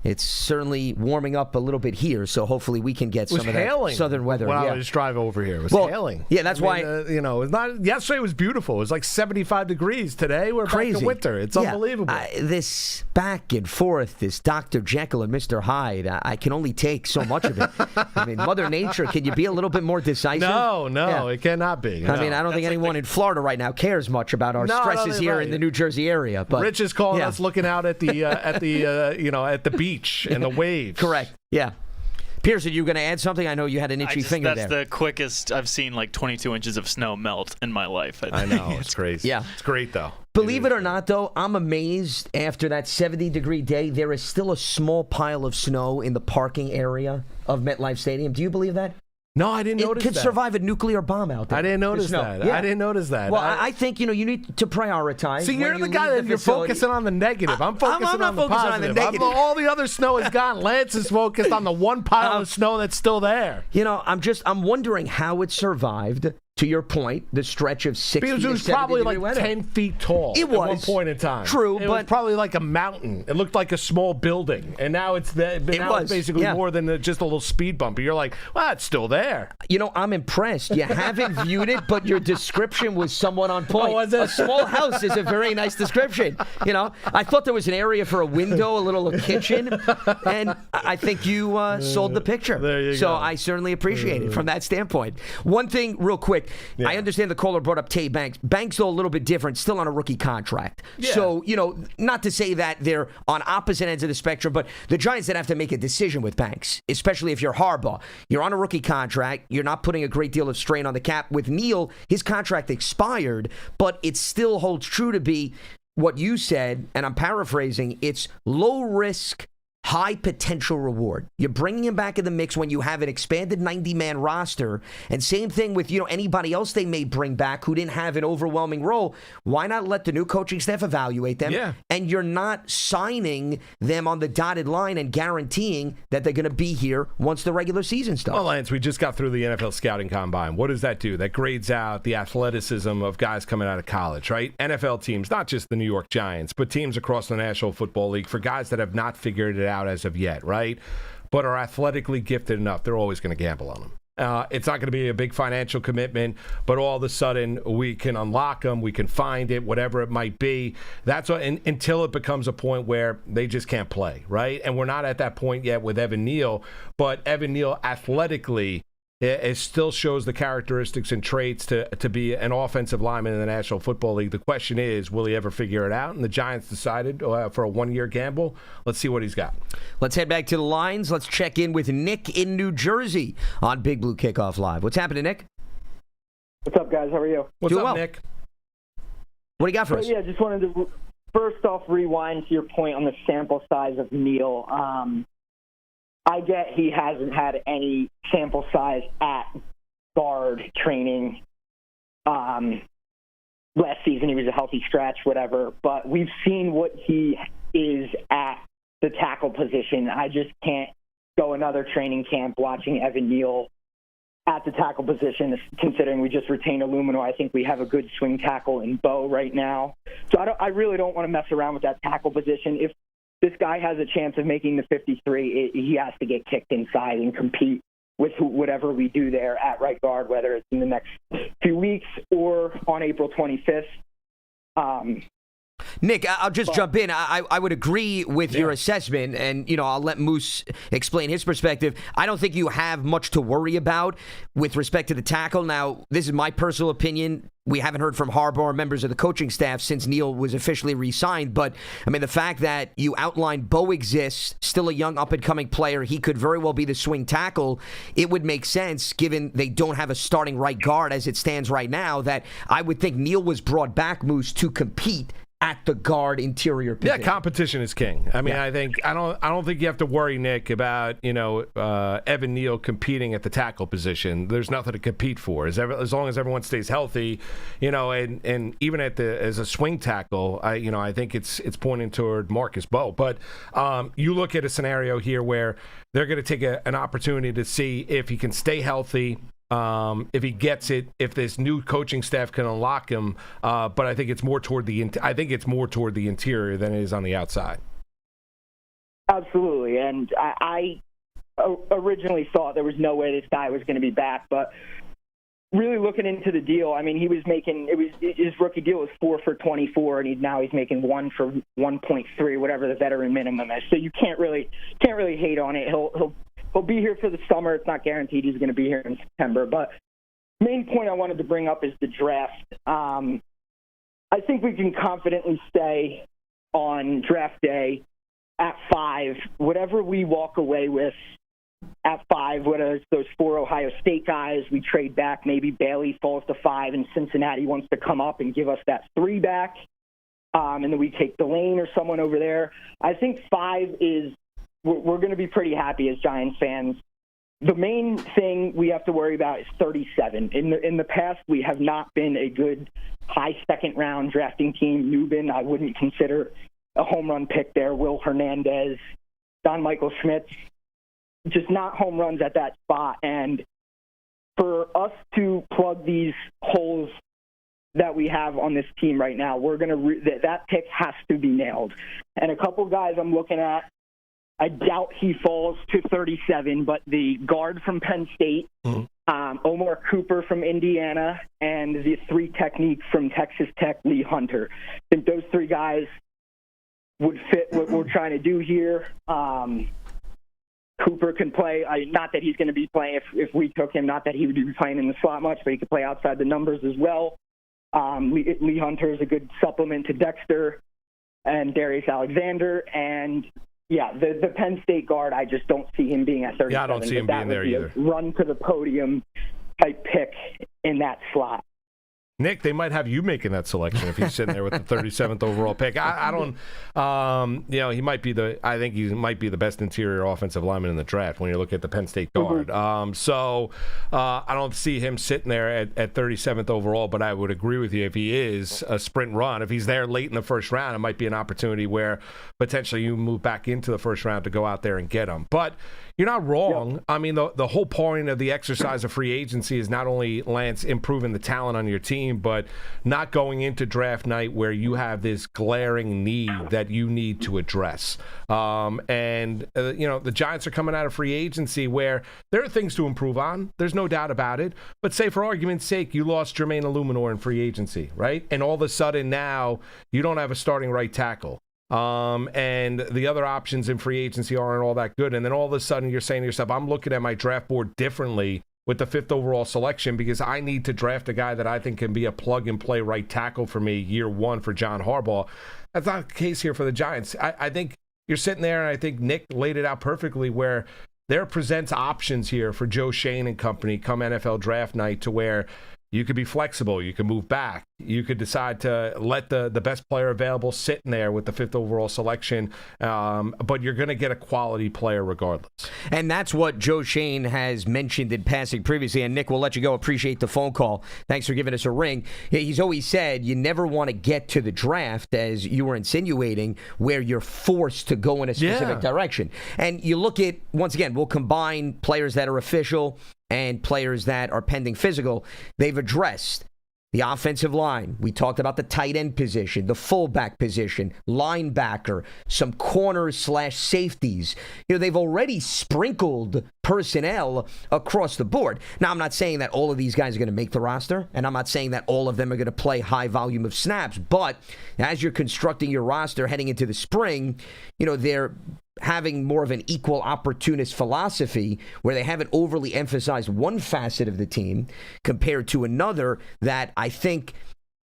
It's certainly warming up a little bit here, so hopefully we can get some of that southern weather. When I was driving over here, it was hailing. Yeah, that's why. It's not. Yesterday was beautiful. It was like 75 degrees. Today we're back in winter. It's unbelievable. This back and forth, this Dr. Jekyll and Mr. Hyde, I can only take so much of it. I mean, Mother Nature, can you be a little bit more decisive? No, it cannot be. I mean, I don't think anyone in Florida right now cares much about our stresses here in the New Jersey area. But Rich is calling us looking out at the at the beach and the waves. Correct. Yeah. Pearson, you going to add something? I know you had an itchy finger there. That's the quickest I've seen 22 inches of snow melt in my life. I know. It's crazy. Yeah. It's great, though. Believe it or not, though, I'm amazed after that 70-degree day, there is still a small pile of snow in the parking area of MetLife Stadium. Do you believe that? No, I didn't notice that. It could survive a nuclear bomb out there. I didn't notice that. Yeah. I didn't notice that. Well, I think, you need to prioritize. See, you're the guy that you're focusing on the negative. I'm focusing on the positive. All the other snow is gone. Lance is focused on the one pile of snow that's still there. I'm wondering how it survived. To your point, the stretch of 60 because it was probably like 10 feet tall at one point in time. True, it but was probably like a mountain. It looked like a small building, and now it's basically more than just a little speed bump. You're like, well, it's still there. I'm impressed. You haven't viewed it, but your description was somewhat on point. Oh, was it? A small house is a very nice description. I thought there was an area for a window, a kitchen, and I think you sold the picture. There you go. So I certainly appreciate it from that standpoint. One thing, real quick. I understand the caller brought up Tay Banks. Banks, though, a little bit different, still on a rookie contract. Yeah. So, not to say that they're on opposite ends of the spectrum, but the Giants then have to make a decision with Banks, especially if you're Harbaugh. You're on a rookie contract. You're not putting a great deal of strain on the cap. With Neal, his contract expired, but it still holds true to be what you said, and I'm paraphrasing, it's low risk, high potential reward. You're bringing him back in the mix when you have an expanded 90-man roster. And same thing with, anybody else they may bring back who didn't have an overwhelming role. Why not let the new coaching staff evaluate them? Yeah. And you're not signing them on the dotted line and guaranteeing that they're going to be here once the regular season starts. Well, Lance, we just got through the NFL scouting combine. What does that do? That grades out the athleticism of guys coming out of college, right? NFL teams, not just the New York Giants, but teams across the National Football League, for guys that have not figured it out as of yet, right? But are athletically gifted enough, they're always going to gamble on them. It's not going to be a big financial commitment, but all of a sudden we can unlock them, we can find it, whatever it might be. That's what, until it becomes a point where they just can't play, right? And we're not at that point yet with Evan Neal, but Evan Neal athletically, it still shows the characteristics and traits to be an offensive lineman in the National Football League. The question is, will he ever figure it out? And the Giants decided for a one-year gamble. Let's see what he's got. Let's head back to the lines. Let's check in with Nick in New Jersey on Big Blue Kickoff Live. What's happening, Nick? What's up, guys? How are you? What's Doing up, well. Nick? What do you got for us? Yeah, just wanted to first off rewind to your point on the sample size of Neal. I get he hasn't had any sample size at guard training. Last season he was a healthy scratch, whatever. But we've seen what he is at the tackle position. I just can't go another training camp watching Evan Neal at the tackle position, considering we just retained Eluemunor. I think we have a good swing tackle in Bo right now. So I really don't want to mess around with that tackle position. If this guy has a chance of making the 53, he has to get kicked inside and compete with whatever we do there at right guard, whether it's in the next few weeks or on April 25th. Nick, I'll just jump in. I would agree with your assessment, and I'll let Moose explain his perspective. I don't think you have much to worry about with respect to the tackle. Now, this is my personal opinion. We haven't heard from Harbaugh or members of the coaching staff since Neal was officially re-signed. But, the fact that you outlined Bo exists, still a young up-and-coming player, he could very well be the swing tackle. It would make sense, given they don't have a starting right guard as it stands right now, that I would think Neal was brought back, Moose, to compete at the guard interior position. Yeah, competition is king. I don't think you have to worry, Nick, about Evan Neal competing at the tackle position. There's nothing to compete for as long as everyone stays healthy, and even as a swing tackle, I think it's pointing toward Marcus Bo. But you look at a scenario here where they're going to take an opportunity to see if he can stay healthy. If he gets it, if this new coaching staff can unlock him, but I think it's more toward the interior than it is on the outside. Absolutely, and I originally thought there was no way this guy was going to be back, but really looking into the deal, he was making his rookie deal was 4 for $24, and now he's making 1 for $1.3, whatever the veteran minimum is. So you can't really hate on it. He'll be here for the summer. It's not guaranteed he's going to be here in September. But main point I wanted to bring up is the draft. I think we can confidently say on draft day at 5, whatever we walk away with at 5, whether it's those 4 Ohio State guys, we trade back, maybe Bailey falls to 5 and Cincinnati wants to come up and give us that 3 back, and then we take Delane or someone over there. I think 5 is we're going to be pretty happy as Giants fans. The main thing we have to worry about is 37. In the past, we have not been a good high second-round drafting team. Newbin, I wouldn't consider a home run pick there. Will Hernandez, Don Michael Schmitz, just not home runs at that spot. And for us to plug these holes that we have on this team right now, we're going to that pick has to be nailed. And a couple guys I'm looking at, I doubt he falls to 37, but the guard from Penn State, Omar Cooper from Indiana, and the 3 technique from Texas Tech, Lee Hunter. I think those 3 guys would fit what we're trying to do here. Cooper can play. Not that he's going to be playing if we took him. Not that he would be playing in the slot much, but he could play outside the numbers as well. Lee Hunter is a good supplement to Dexter and Darius Alexander. And, yeah, the Penn State guard, I just don't see him being at 37. Yeah, I don't see him being there either. Run to the podium type pick in that slot. Nick, they might have you making that selection if he's sitting there with the 37th overall pick. I don't, he might be I think he might be the best interior offensive lineman in the draft when you look at the Penn State guard. Mm-hmm. I don't see him sitting there at 37th overall, but I would agree with you if he is a sprint run. If he's there late in the first round, it might be an opportunity where potentially you move back into the first round to go out there and get him. But you're not wrong. Yep. I mean, the whole point of the exercise of free agency is not only, Lance, improving the talent on your team, but not going into draft night where you have this glaring need that you need to address. The Giants are coming out of free agency where there are things to improve on. There's no doubt about it. But say, for argument's sake, you lost Jermaine Eluemunor in free agency, right? And all of a sudden now you don't have a starting right tackle. And the other options in free agency aren't all that good. And then all of a sudden you're saying to yourself, I'm looking at my draft board differently with the 5th overall selection because I need to draft a guy that I think can be a plug-and-play right tackle for me year one for John Harbaugh. That's not the case here for the Giants. I think you're sitting there, and I think Nick laid it out perfectly where there presents options here for Joe Shane and company come NFL draft night to where you could be flexible. You can move back. You could decide to let the best player available sit in there with the 5th overall selection, but you're going to get a quality player regardless. And that's what Joe Shane has mentioned in passing previously. And Nick, we'll let you go. Appreciate the phone call. Thanks for giving us a ring. He's always said you never want to get to the draft, as you were insinuating, where you're forced to go in a specific direction. And you look at, once again, we'll combine players that are official and players that are pending physical. They've addressed the offensive line. We talked about the tight end position, the fullback position, linebacker, some corners/safeties. They've already sprinkled personnel across the board. Now, I'm not saying that all of these guys are going to make the roster, and I'm not saying that all of them are going to play high volume of snaps, but as you're constructing your roster heading into the spring, they're having more of an equal opportunist philosophy where they haven't overly emphasized one facet of the team compared to another that I think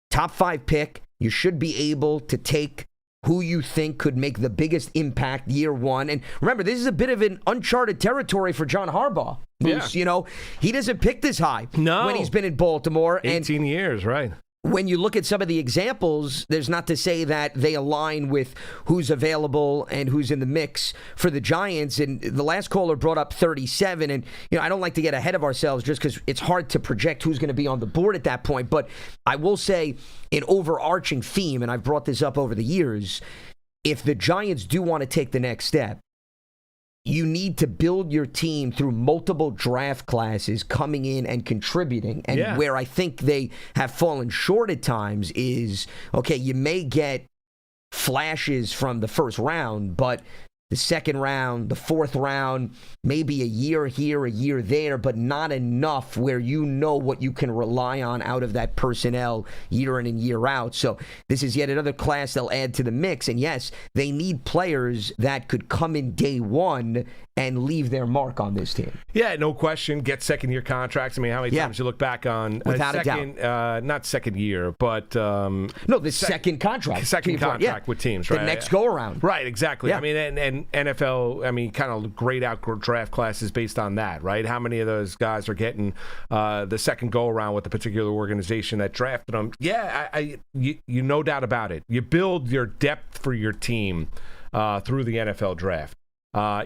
top 5 pick, you should be able to take who you think could make the biggest impact year one. And remember, this is a bit of an uncharted territory for John Harbaugh. Moose, he doesn't pick this high when he's been in Baltimore. 18 years, right. When you look at some of the examples, there's not to say that they align with who's available and who's in the mix for the Giants. And the last caller brought up 37. And, I don't like to get ahead of ourselves just because it's hard to project who's going to be on the board at that point. But I will say an overarching theme, and I've brought this up over the years, if the Giants do want to take the next step, you need to build your team through multiple draft classes coming in and contributing. And where I think they have fallen short at times is, okay, you may get flashes from the first round, but the second round, the fourth round, maybe a year here, a year there, but not enough where you know what you can rely on out of that personnel year in and year out. So this is yet another class they'll add to the mix. And yes, they need players that could come in day one and leave their mark on this team. Yeah, no question. Get second-year contracts. I mean, how many times you look back on without a doubt. Not second year, but second contract. Second contract with teams, right? The next go-around. Right, exactly. Yeah. I mean, and NFL, kind of grade out draft classes based on that, right? How many of those guys are getting the second go-around with the particular organization that drafted them? Yeah, you no doubt about it. You build your depth for your team through the NFL draft.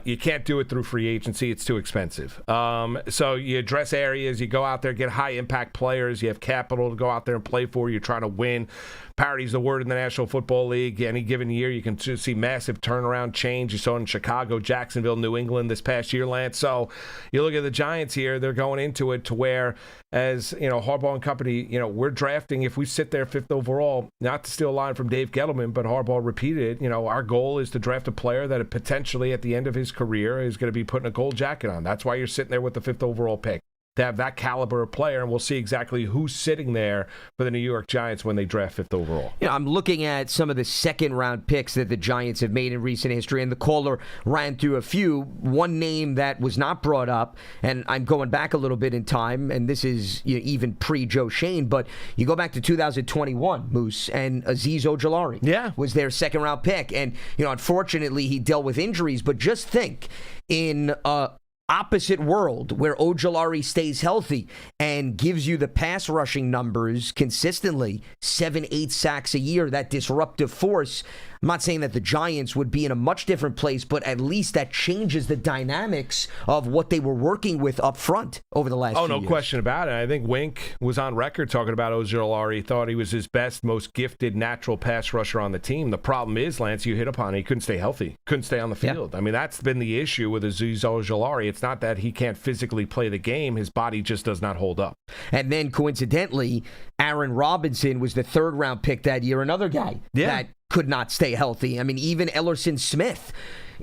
You can't do it through free agency. It's too expensive. So you address areas. You go out there, get high-impact players. You have capital to go out there and play for. You're trying to win. Parity's the word in the National Football League. Any given year, you can see massive turnaround change. You saw it in Chicago, Jacksonville, New England this past year, Lance. So you look at the Giants here. They're going into it to where, as Harbaugh and company, we're drafting. If we sit there 5th overall, not to steal a line from Dave Gettleman, but Harbaugh repeated it. Our goal is to draft a player that potentially at the end of his career is going to be putting a gold jacket on. That's why you're sitting there with the 5th overall pick. to have that caliber of player, and we'll see exactly who's sitting there for the New York Giants when they draft 5th overall. Yeah, I'm looking at some of the second-round picks that the Giants have made in recent history, and the caller ran through a few. One name that was not brought up, and I'm going back a little bit in time, and this is even pre-Joe Shane, but you go back to 2021, Moose, and Azeez Ojulari was their second-round pick, and unfortunately he dealt with injuries, but just think, in opposite world where Ojulari stays healthy and gives you the pass rushing numbers consistently, 7-8 sacks a year, that disruptive force. I'm not saying that the Giants would be in a much different place, but at least that changes the dynamics of what they were working with up front over the last few years. Question about it. I think Wink was on record talking about Ojulari, thought he was his best, most gifted natural pass rusher on the team. The problem is, Lance, you hit upon it, he couldn't stay healthy, couldn't stay on the field. I mean, that's been the issue with Azeez Ojulari. It's not that he can't physically play the game, his body just does not hold up. And then coincidentally, Aaron Robinson was the 3rd-round pick that year, another guy that could not stay healthy. I mean, even Ellerson Smith,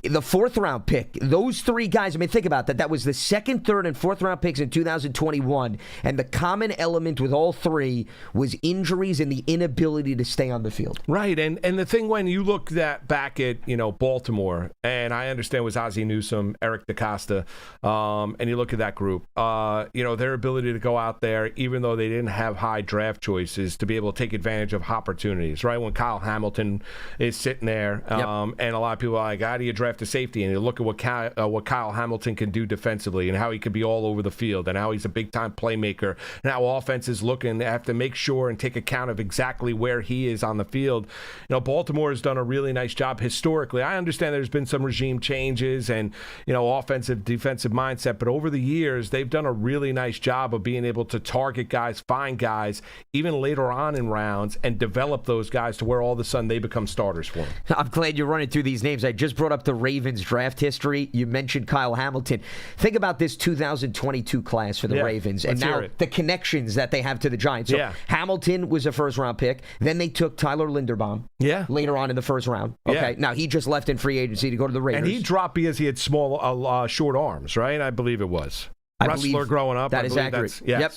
the 4th-round pick, those 3 guys, I mean, think about that. That was the 2nd, 3rd, and 4th-round picks in 2021, and the common element with all 3 was injuries and the inability to stay on the field. Right, and the thing when you look back at, Baltimore, and I understand it was Ozzie Newsome, Eric DeCosta, and you look at that group, their ability to go out there, even though they didn't have high draft choices, to be able to take advantage of opportunities, right? When Kyle Hamilton is sitting there, and a lot of people are like, how do you draft a safety? And you look at what Kyle Hamilton can do defensively and how he can be all over the field and how he's a big-time playmaker and how offenses looking have to make sure and take account of exactly where he is on the field. Baltimore has done a really nice job historically. I understand there's been some regime changes and, offensive, defensive mindset, but over the years, they've done a really nice job of being able to target guys, find guys, even later on in rounds, and develop those guys to where all of a sudden they become starters for them. I'm glad you're running through these names. I just brought up the Ravens draft history. You mentioned Kyle Hamilton. Think about this 2022 class for the Ravens, and now the connections that they have to the Giants. So Hamilton was a 1st-round pick. Then they took Tyler Linderbaum later on in the 1st round. Okay, now he just left in free agency to go to the Raiders. And he dropped because he had small, short arms, right? I believe it was. Wrestler growing up. That is accurate. Yep.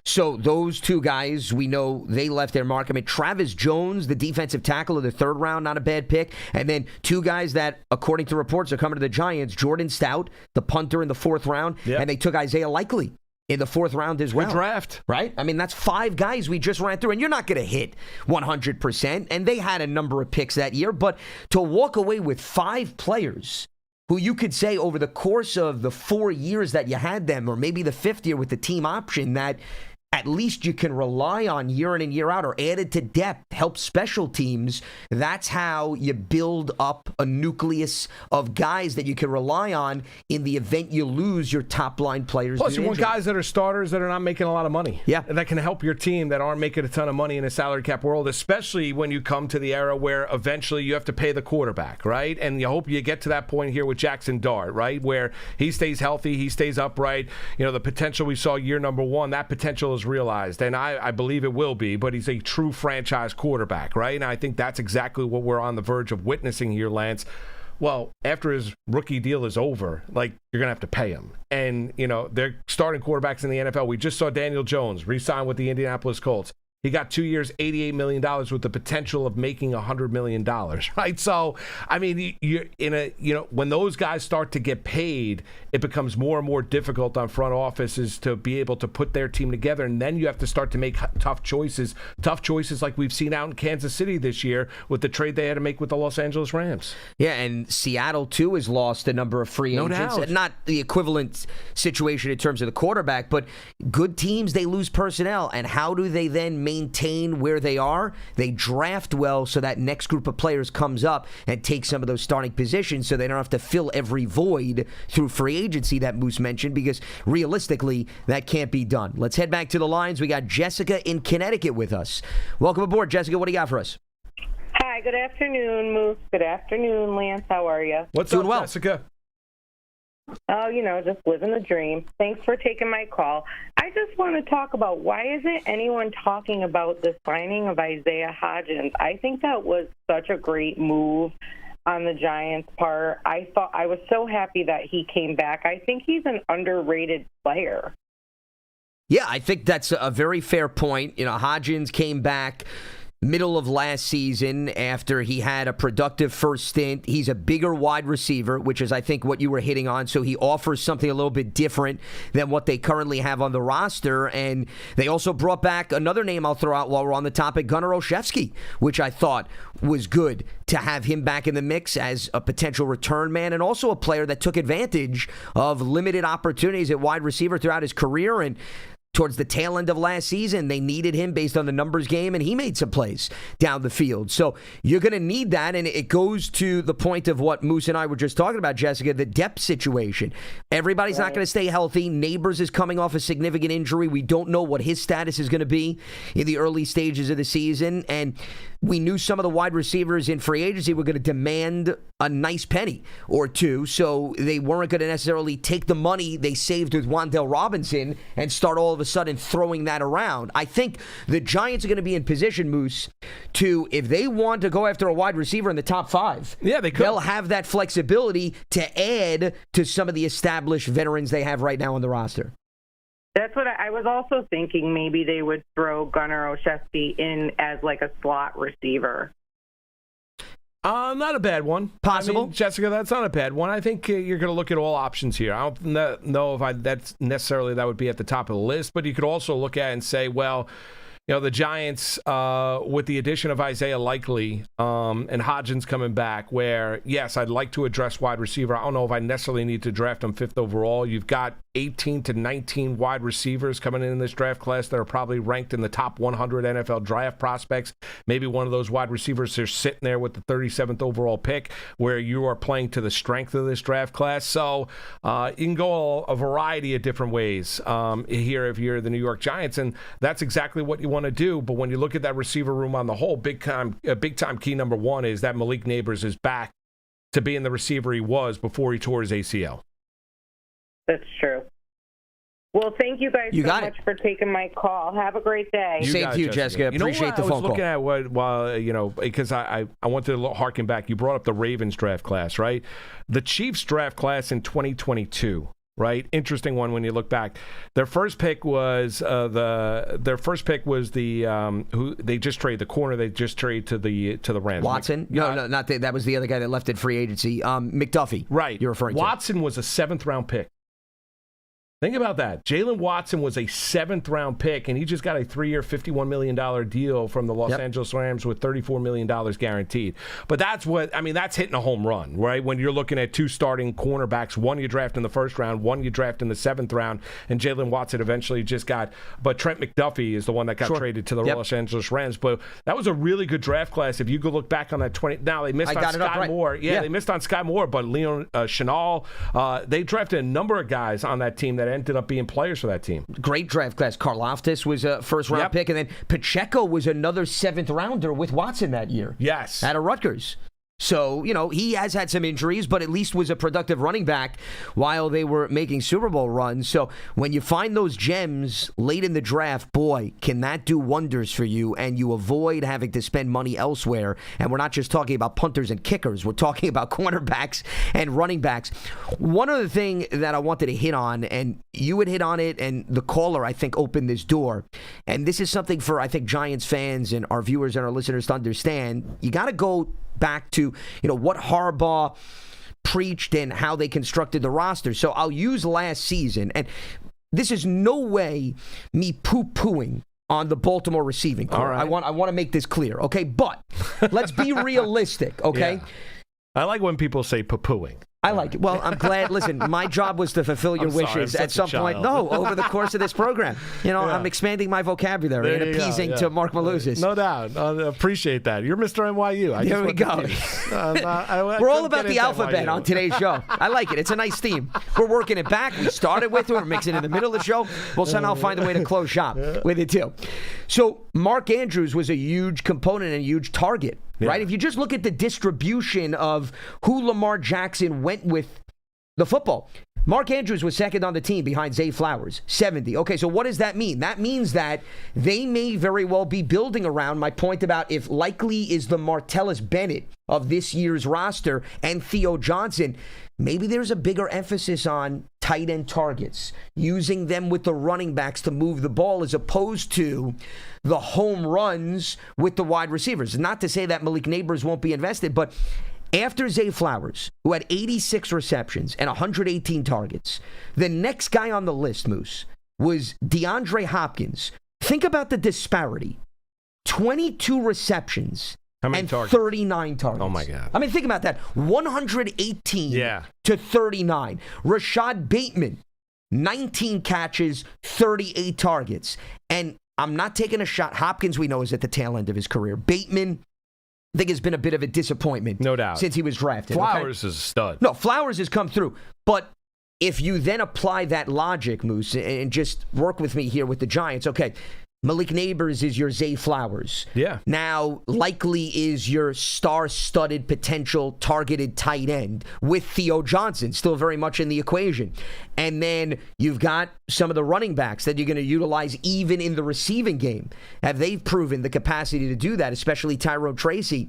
So those 2 guys, we know they left their mark. I mean, Travis Jones, the defensive tackle of the 3rd round, not a bad pick. And then 2 guys that, according to reports, are coming to the Giants, Jordan Stout, the punter in the 4th round, and they took Isaiah Likely in the 4th round as well. Good draft. Right? I mean, that's 5 guys we just ran through, and you're not going to hit 100%. And they had a number of picks that year, but to walk away with 5 players who you could say over the course of the 4 years that you had them, or maybe the 5th year with the team option, that at least you can rely on year in and year out, or added to depth, help special teams. That's how you build up a nucleus of guys that you can rely on in the event you lose your top-line players. Plus, you want guys that are starters that are not making a lot of money. And that can help your team that aren't making a ton of money in a salary cap world, especially when you come to the era where eventually you have to pay the quarterback, right? And you hope you get to that point here with Jackson Dart, right? Where he stays healthy, he stays upright. The potential we saw year number 1, that potential is realized, and I believe it will be, but he's a true franchise quarterback, right? And I think that's exactly what we're on the verge of witnessing here, Lance. Well, after his rookie deal is over, you're going to have to pay him. And, they're starting quarterbacks in the NFL. We just saw Daniel Jones re-sign with the Indianapolis Colts. He got 2 years, $88 million with the potential of making $100 million, right? So, I mean, you're when those guys start to get paid, it becomes more and more difficult on front offices to be able to put their team together. And then you have to start to make tough choices like we've seen out in Kansas City this year with the trade they had to make with the Los Angeles Rams. Yeah, and Seattle, too, has lost a number of free agents. No doubt. Not the equivalent situation in terms of the quarterback, but good teams, they lose personnel. And how do they then maintain where they are? They draft well so that next group of players comes up and takes some of those starting positions so they don't have to fill every void through free agency that Moose mentioned, because realistically, that can't be done. Let's head back to the lines. We got Jessica in Connecticut with us. Welcome aboard, Jessica. What do you got for us? Hi, good afternoon, Moose. Good afternoon, Lance. How are you? What's Doing up, well. Jessica? Oh, just living the dream. Thanks for taking my call. I just want to talk about, why isn't anyone talking about the signing of Isaiah Hodgins? I think that was such a great move on the Giants' part. I was so happy that he came back. I think he's an underrated player. Yeah, I think that's a very fair point. Hodgins came back middle of last season after he had a productive first stint. He's a bigger wide receiver, which is, I think, what you were hitting on. So he offers something a little bit different than what they currently have on the roster. And they also brought back another name I'll throw out while we're on the topic, Gunnar Olszewski, which I thought was good to have him back in the mix as a potential return man and also a player that took advantage of limited opportunities at wide receiver throughout his career. And towards the tail end of last season, they needed him based on the numbers game, and he made some plays down the field. So you're going to need that, and it goes to the point of what Moose and I were just talking about, Jessica, the depth situation. Everybody's not going to stay healthy. Neighbors is coming off a significant injury. We don't know what his status is going to be in the early stages of the season, and we knew some of the wide receivers in free agency were going to demand a nice penny or two, so they weren't going to necessarily take the money they saved with Wan'Dale Robinson and start all of a sudden throwing that around. I think the Giants are going to be in position, Moose, to, if they want to go after a wide receiver in the top 5, they'll have that flexibility to add to some of the established veterans they have right now on the roster. That's what I was also thinking. Maybe they would throw Gunnar Olszewski in as like a slot receiver. Not a bad one. Possible. I mean, Jessica, that's not a bad one. I think you're going to look at all options here. I don't know if that's necessarily that would be at the top of the list, but you could also look at it and say, well, the Giants, with the addition of Isaiah Likely and Hodgins coming back, where, yes, I'd like to address wide receiver. I don't know if I necessarily need to draft him 5th overall. You've got 18 to 19 wide receivers coming in this draft class that are probably ranked in the top 100 NFL draft prospects. Maybe one of those wide receivers are sitting there with the 37th overall pick, where you are playing to the strength of this draft class. So you can go a variety of different ways here if you're the New York Giants, and that's exactly what you want to do. But when you look at that receiver room on the whole, big time key number one is that Malik Neighbors is back to being the receiver he was before he tore his ACL. That's true. Well, thank you guys so much for taking my call. Have a great day. Same to you, Jessica. Appreciate the phone call. I was looking at because I wanted to harken back. You brought up the Ravens draft class, right? The Chiefs draft class in 2022. Right, interesting one when you look back. Their first pick was who they just traded, the corner they just traded to the Rams. Watson? No, not that. That was the other guy that left in free agency. McDuffie. Right, you're referring Watson was a 7th round pick. Think about that. Jalen Watson was a 7th round pick, and he just got a 3-year, $51 million deal from the Los Angeles Rams with $34 million guaranteed. But that's hitting a home run, right? When you're looking at 2 starting cornerbacks, one you draft in the 1st round, one you draft in the 7th round, and Jalen Watson eventually but Trent McDuffie is the one that got traded to the Los Angeles Rams. But that was a really good draft class. If you could look back on that 20, now they missed on Sky Moore. Yeah, they missed on Sky Moore, but Leon Chenal, they drafted a number of guys on that team that ended up being players for that team. Great draft class. Karlaftis was a 1st-round pick, and then Pacheco was another 7th-rounder with Watson that year. Yes. Out of Rutgers. So, he has had some injuries, but at least was a productive running back while they were making Super Bowl runs. So when you find those gems late in the draft, boy, can that do wonders for you, and you avoid having to spend money elsewhere. And we're not just talking about punters and kickers. We're talking about cornerbacks and running backs. One other thing that I wanted to hit on, and you had hit on it, and the caller, I think, opened this door. And this is something for, I think, Giants fans and our viewers and our listeners to understand. You got to go back to what Harbaugh preached and how they constructed the roster. So I'll use last season, and this is no way me poo-pooing on the Baltimore receiving corps. Right. I want to make this clear, okay? But let's be realistic, okay? Yeah. I like when people say poo-pooing. I like it. Well, I'm glad. Listen, my job was to fulfill your wishes at some point. No, over the course of this program. I'm expanding my vocabulary and appeasing to Marc Malusis. No doubt. I appreciate that. You're Mr. NYU. There we go. We're all about the alphabet on today's show. I like it. It's a nice theme. We're working it back. We started with it. We're mixing it in the middle of the show. We'll somehow find a way to close shop with it, too. So Mark Andrews was a huge component and a huge target. Yeah. Right? If you just look at the distribution of who Lamar Jackson went with the football, Mark Andrews was 2nd on the team behind Zay Flowers, 70. Okay, so what does that mean? That means that they may very well be building around my point about if Likely is the Martellus Bennett of this year's roster and Theo Johnson, maybe there's a bigger emphasis on tight end targets, using them with the running backs to move the ball as opposed to the home runs with the wide receivers. Not to say that Malik Neighbors won't be invested, but after Zay Flowers, who had 86 receptions and 118 targets, the next guy on the list, Moose, was DeAndre Hopkins. Think about the disparity. 22 receptions and targets? 39 targets. Oh, my God. I mean, think about that. 118 to 39. Rashad Bateman, 19 catches, 38 targets. And I'm not taking a shot. Hopkins, we know, is at the tail end of his career. Bateman, I think, has been a bit of a disappointment. No doubt. Since he was drafted. Flowers is a stud. No, Flowers has come through. But if you then apply that logic, Moose, and just work with me here with the Giants, okay, Malik Neighbors is your Zay Flowers. Yeah. Now, likely is your star-studded potential targeted tight end with Theo Johnson still very much in the equation. And then you've got some of the running backs that you're going to utilize even in the receiving game. Have they proven the capacity to do that, especially Tyrone Tracy?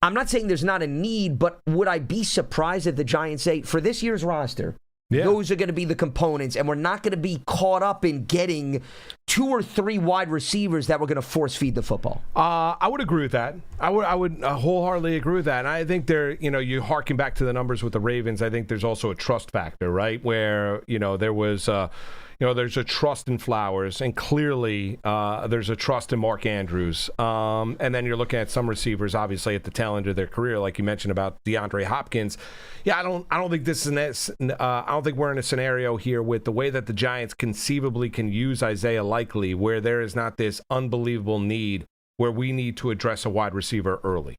I'm not saying there's not a need, but would I be surprised if the Giants say, for this year's roster, those are going to be the components, and we're not going to be caught up in getting 2 or 3 wide receivers that we're going to force feed the football? I would agree with that. I would wholeheartedly agree with that. And I think you harken back to the numbers with the Ravens. I think there's also a trust factor, right? Where, there was, there's a trust in Flowers, and clearly there's a trust in Mark Andrews. And then you're looking at some receivers, obviously, at the tail end of their career, like you mentioned about DeAndre Hopkins. Yeah, I don't think this is I don't think we're in a scenario here with the way that the Giants conceivably can use Isaiah Likely, where there is not this unbelievable need where we need to address a wide receiver early,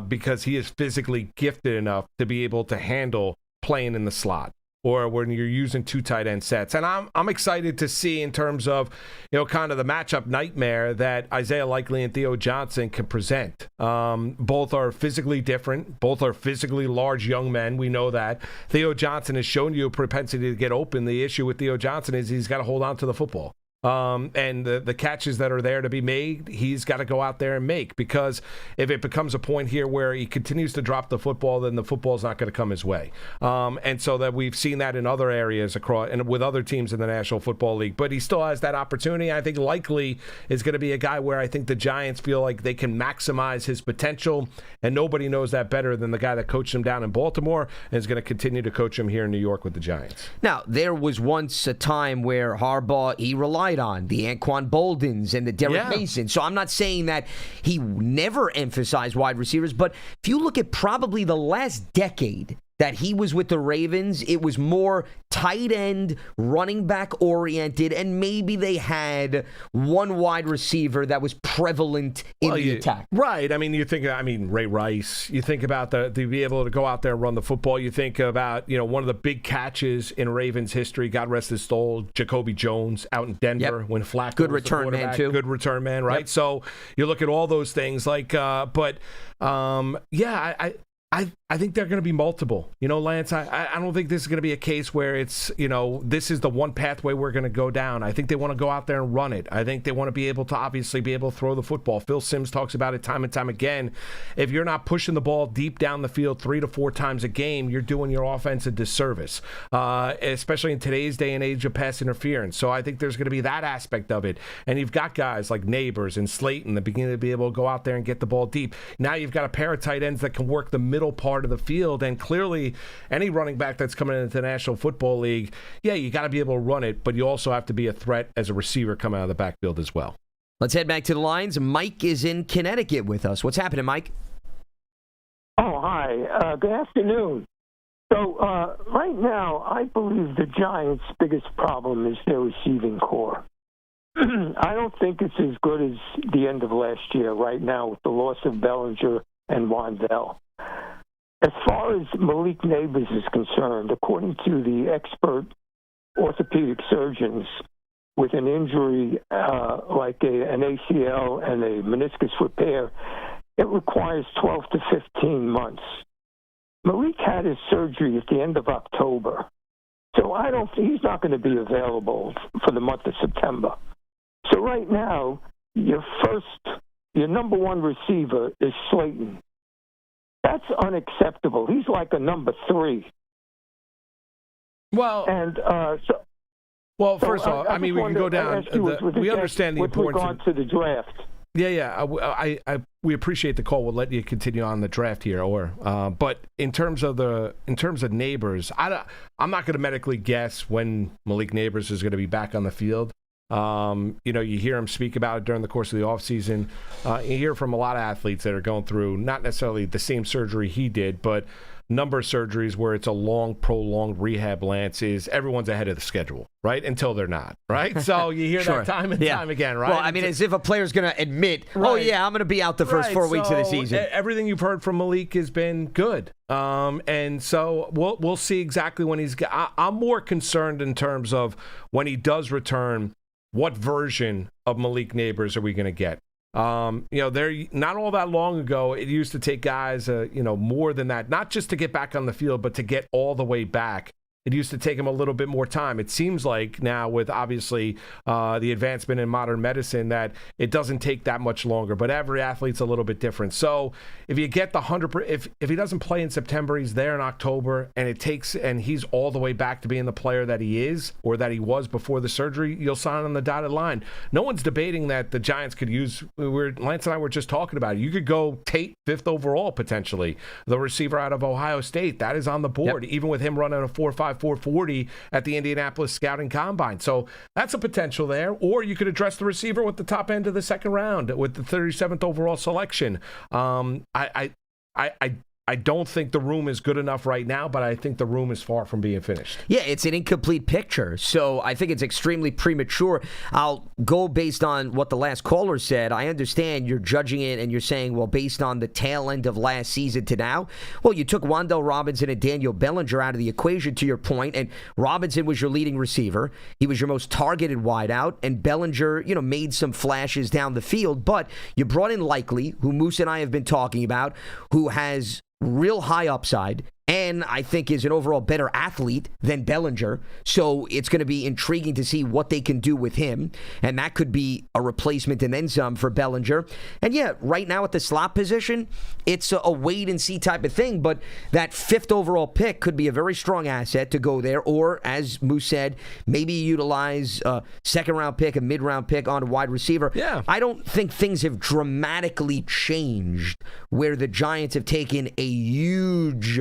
because he is physically gifted enough to be able to handle playing in the slot, or when you're using 2 tight end sets. And I'm excited to see, in terms of, kind of the matchup nightmare that Isaiah Likely and Theo Johnson can present. Both are physically different. Both are physically large young men. We know that. Theo Johnson has shown you a propensity to get open. The issue with Theo Johnson is he's got to hold on to the football. And the catches that are there to be made, he's got to go out there and make, because if it becomes a point here where he continues to drop the football, then the football's not going to come his way. And so that we've seen that in other areas across and with other teams in the National Football League, but he still has that opportunity. I think Likely is going to be a guy where I think the Giants feel like they can maximize his potential, and nobody knows that better than the guy that coached him down in Baltimore and is going to continue to coach him here in New York with the Giants. Now, there was once a time where Harbaugh, he relied on the Anquan Boldens and the Derek Mason. So I'm not saying that he never emphasized wide receivers, but if you look at probably the last decade that he was with the Ravens, it was more tight end, running back oriented, and maybe they had one wide receiver that was prevalent in the attack. Right. I mean, you think, Ray Rice. You think about to be able to go out there and run the football. You think about, one of the big catches in Ravens history, God rest his soul, Jacoby Jones out in Denver when Flacco good was return man too. Good return man, right? Yep. So you look at all those things, I think they're going to be multiple. Lance, I don't think this is going to be a case where it's, this is the one pathway we're going to go down. I think they want to go out there and run it. I think they want to be able to throw the football. Phil Simms talks about it time and time again. If you're not pushing the ball deep down the field 3 to 4 times a game, you're doing your offense a disservice, especially in today's day and age of pass interference. So I think there's going to be that aspect of it. And you've got guys like Neighbors and Slayton that begin to be able to go out there and get the ball deep. Now you've got a pair of tight ends that can work the middle part of the field, and clearly any running back that's coming into the National Football League, you got to be able to run it, but you also have to be a threat as a receiver coming out of the backfield as well. Let's head back to the lines. Mike is in Connecticut with us. What's happening, Mike? Oh, hi. Good afternoon. So right now, I believe the Giants' biggest problem is their receiving core. I don't think it's as good as the end of last year right now with the loss of Bellinger and Wandell. As far as Malik Neighbors is concerned, according to the expert orthopedic surgeons, with an injury like an ACL and a meniscus repair, it requires 12 to 15 months. Malik had his surgery at the end of October, so he's not going to be available for the month of September. So right now, your number one receiver is Slayton. That's unacceptable. He's like a number 3. Well, and first of all, I mean, we can go down. We understand the importance. With regard to the draft. Yeah. We appreciate the call. We'll let you continue on the draft here, but in terms of Neighbors, I'm not going to medically guess when Malik Neighbors is going to be back on the field. You hear him speak about it during the course of the offseason. You hear from a lot of athletes that are going through not necessarily the same surgery he did, but number of surgeries where it's a long, prolonged rehab, Lance, is everyone's ahead of the schedule, right? Until they're not, right? So you hear that time and time again, right? Well, I mean, as if a player's going to admit, I'm going to be out the first 4 weeks of the season. Everything you've heard from Malik has been good. And so we'll see exactly when I'm more concerned in terms of when he does return, what version of Malik Neighbors are we going to get? They're not all that long ago. It used to take guys, more than that, not just to get back on the field, but to get all the way back. It used to take him a little bit more time. It seems like now, with obviously the advancement in modern medicine, that it doesn't take that much longer. But every athlete's a little bit different. So if you get the 100%, if he doesn't play in September, he's there in October, and he's all the way back to being the player that he is or that he was before the surgery, you'll sign on the dotted line. No one's debating that the Giants could use. Lance and I were just talking about it. You could go Tate 5th overall potentially, the receiver out of Ohio State. That is on the board, even with him running a 4.5. 440 at the Indianapolis Scouting Combine. So that's a potential there. Or you could address the receiver with the top end of the second round with the 37th overall selection. I don't think the room is good enough right now, but I think the room is far from being finished. Yeah, it's an incomplete picture, so I think it's extremely premature. I'll go based on what the last caller said. I understand you're judging it and you're saying, well, based on the tail end of last season to now, well, you took Wan'Dale Robinson and Daniel Bellinger out of the equation, to your point, and Robinson was your leading receiver. He was your most targeted wideout, and Bellinger, made some flashes down the field, but you brought in Likely, who Moose and I have been talking about, who has real high upside, and I think is an overall better athlete than Bellinger. So it's going to be intriguing to see what they can do with him, and that could be a replacement and then some for Bellinger. And yeah, right now at the slot position, it's a wait-and-see type of thing, but that 5th overall pick could be a very strong asset to go there, or, as Moose said, maybe utilize a second-round pick, a mid-round pick on a wide receiver. Yeah. I don't think things have dramatically changed where the Giants have taken a huge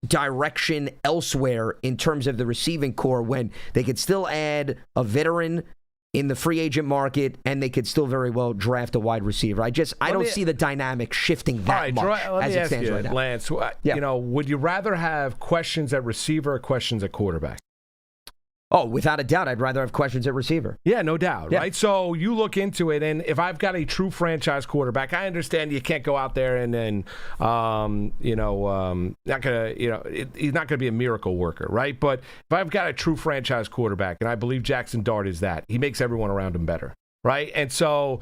direction elsewhere in terms of the receiving core, when they could still add a veteran in the free agent market and they could still very well draft a wide receiver. I don't see the dynamic shifting that much as it stands right now. Lance, would you rather have questions at receiver or questions at quarterback? Oh, without a doubt, I'd rather have questions at receiver. Yeah, no doubt, right? So you look into it, and if I've got a true franchise quarterback, I understand you can't go out there and then, he's not gonna be a miracle worker, right? But if I've got a true franchise quarterback, and I believe Jackson Dart is that, he makes everyone around him better. Right, and so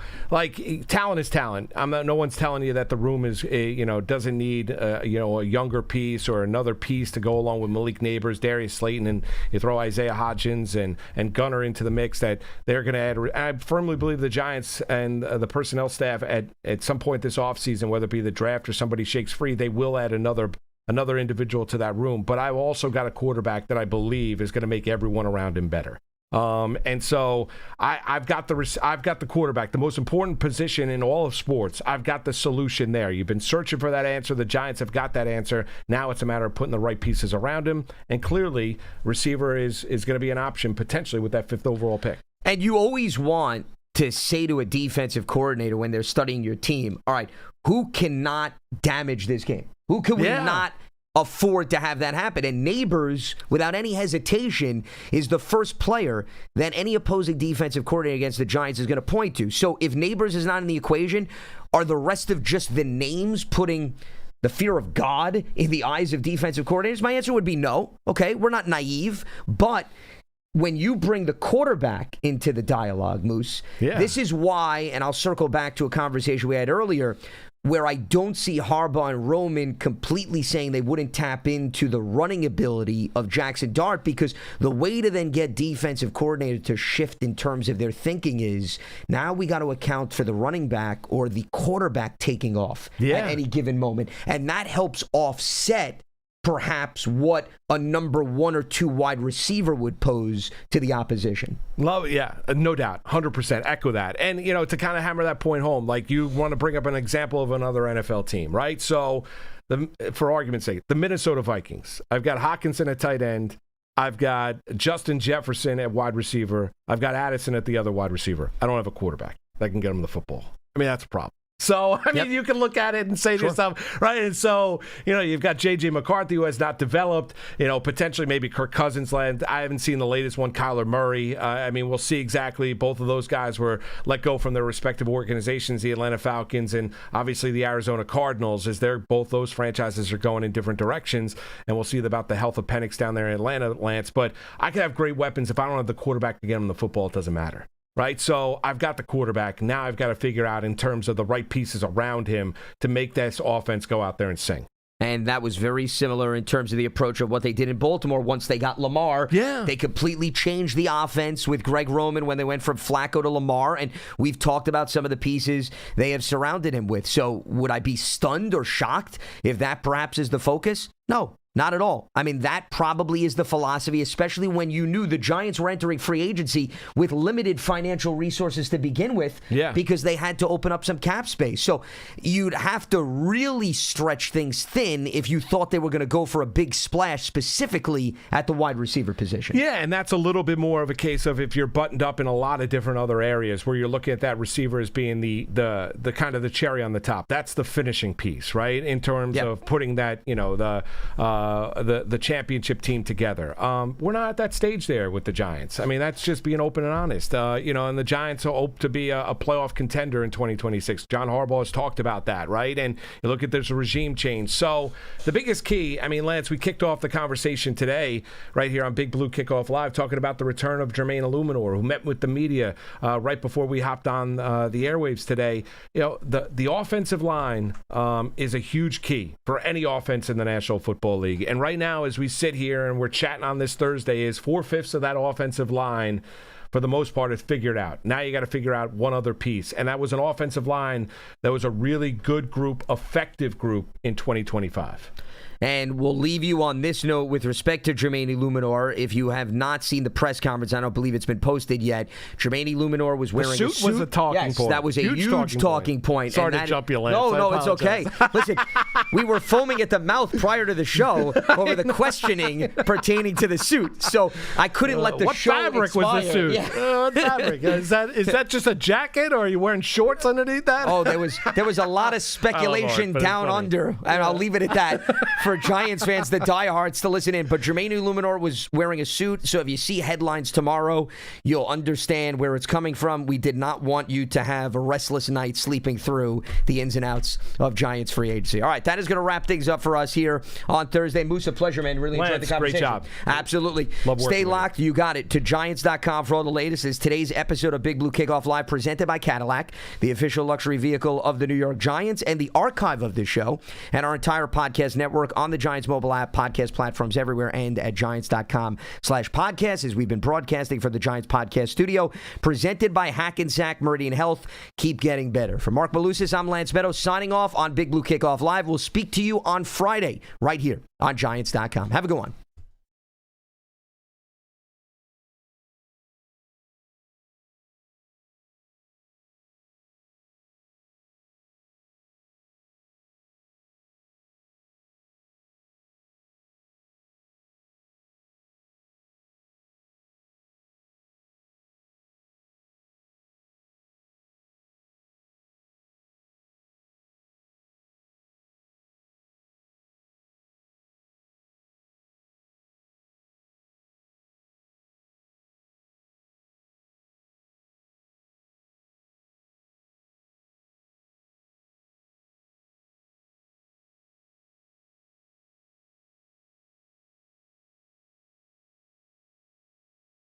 talent is talent. No one's telling you that the room is doesn't need a younger piece or another piece to go along with Malik Neighbors, Darius Slayton, and you throw Isaiah Hodgins and Gunner into the mix, that they're going to add. I firmly believe the Giants and the personnel staff at some point this offseason, whether it be the draft or somebody shakes free, they will add another individual to that room. But I've also got a quarterback that I believe is going to make everyone around him better. And so I've got the quarterback, the most important position in all of sports. I've got the solution there. You've been searching for that answer. The Giants have got that answer. Now it's a matter of putting the right pieces around him. And clearly, receiver is going to be an option potentially with that 5th overall pick. And you always want to say to a defensive coordinator when they're studying your team, all right, who cannot damage this game? Who can we not afford to have that happen? And Neighbors, without any hesitation, is the first player that any opposing defensive coordinator against the Giants is going to point to. So if Neighbors is not in the equation, are the rest of just the names putting the fear of God in the eyes of defensive coordinators? My answer would be no. Okay, we're not naive, but when you bring the quarterback into the dialogue, Moose, this is why, and I'll circle back to a conversation we had earlier, where I don't see Harbaugh and Roman completely saying they wouldn't tap into the running ability of Jackson Dart, because the way to then get defensive coordinator to shift in terms of their thinking is now we got to account for the running back or the quarterback taking off at any given moment. And that helps offset perhaps what a number 1 or 2 wide receiver would pose to the opposition. No doubt, 100%, echo that. And, to kind of hammer that point home, like you want to bring up an example of another NFL team, right? So, for argument's sake, the Minnesota Vikings. I've got Hockenson at tight end. I've got Justin Jefferson at wide receiver. I've got Addison at the other wide receiver. I don't have a quarterback that can get them the football. I mean, that's a problem. So, you can look at it and say to yourself, right? And so, you've got J.J. McCarthy, who has not developed, potentially maybe Kirk Cousins land. I haven't seen the latest one, Kyler Murray. We'll see exactly. Both of those guys were let go from their respective organizations, the Atlanta Falcons and obviously the Arizona Cardinals, as both those franchises are going in different directions. And we'll see about the health of Penix down there in Atlanta, Lance. But I could have great weapons. If I don't have the quarterback to get him the football, it doesn't matter. Right, so I've got the quarterback. Now I've got to figure out in terms of the right pieces around him to make this offense go out there and sing. And that was very similar in terms of the approach of what they did in Baltimore once they got Lamar. Yeah. They completely changed the offense with Greg Roman when they went from Flacco to Lamar. And we've talked about some of the pieces they have surrounded him with. So would I be stunned or shocked if that perhaps is the focus? No. Not at all. I mean, that probably is the philosophy, especially when you knew the Giants were entering free agency with limited financial resources to begin with, because they had to open up some cap space. So you'd have to really stretch things thin if you thought they were going to go for a big splash specifically at the wide receiver position. Yeah, and that's a little bit more of a case of if you're buttoned up in a lot of different other areas where you're looking at that receiver as being the kind of the cherry on the top. That's the finishing piece, right? In terms of putting that, the championship team together. We're not at that stage there with the Giants. I mean, that's just being open and honest. And the Giants are hoped to be a playoff contender in 2026. John Harbaugh has talked about that, right? And you look at this regime change. So the biggest key, Lance, we kicked off the conversation today right here on Big Blue Kickoff Live talking about the return of Eluemunor, who met with the media right before we hopped on the airwaves today. The offensive line is a huge key for any offense in the National Football League. And right now, as we sit here and we're chatting on this Thursday, is 4/5 of that offensive line, for the most part, is figured out. Now you got to figure out one other piece. And that was an offensive line that was a really good group, effective group in 2025. And we'll leave you on this note with respect to Eluemunor. If you have not seen the press conference, I don't believe it's been posted yet. Eluemunor was wearing a suit. The suit was a talking point. That was a huge talking point. Sorry to jump you, Lance. No, it's okay. Listen, we were foaming at the mouth prior to the show over the questioning pertaining to the suit. So I couldn't let the show fabric expire. Was the suit? What fabric? Is that just a jacket, or are you wearing shorts underneath that? Oh, there was a lot of speculation down under, and I'll leave it at that for Giants fans, the diehards, to listen in. But Eluemunor was wearing a suit, so if you see headlines tomorrow, you'll understand where it's coming from. We did not want you to have a restless night sleeping through the ins and outs of Giants free agency. All right, that is going to wrap things up for us here on Thursday. Moose, a pleasure, man. Really enjoyed the conversation. Great job. Absolutely. Stay locked. You got it. To Giants.com for all the latest. Is today's episode of Big Blue Kickoff Live presented by Cadillac, the official luxury vehicle of the New York Giants, and the archive of this show and our entire podcast network on the Giants mobile app, podcast platforms everywhere, and at Giants.com/podcast, as we've been broadcasting from the Giants podcast studio, presented by Hackensack Meridian Health. Keep getting better. For Marc Malusis, I'm Lance Medow, signing off on Big Blue Kickoff Live. We'll speak to you on Friday right here on Giants.com. Have a good one.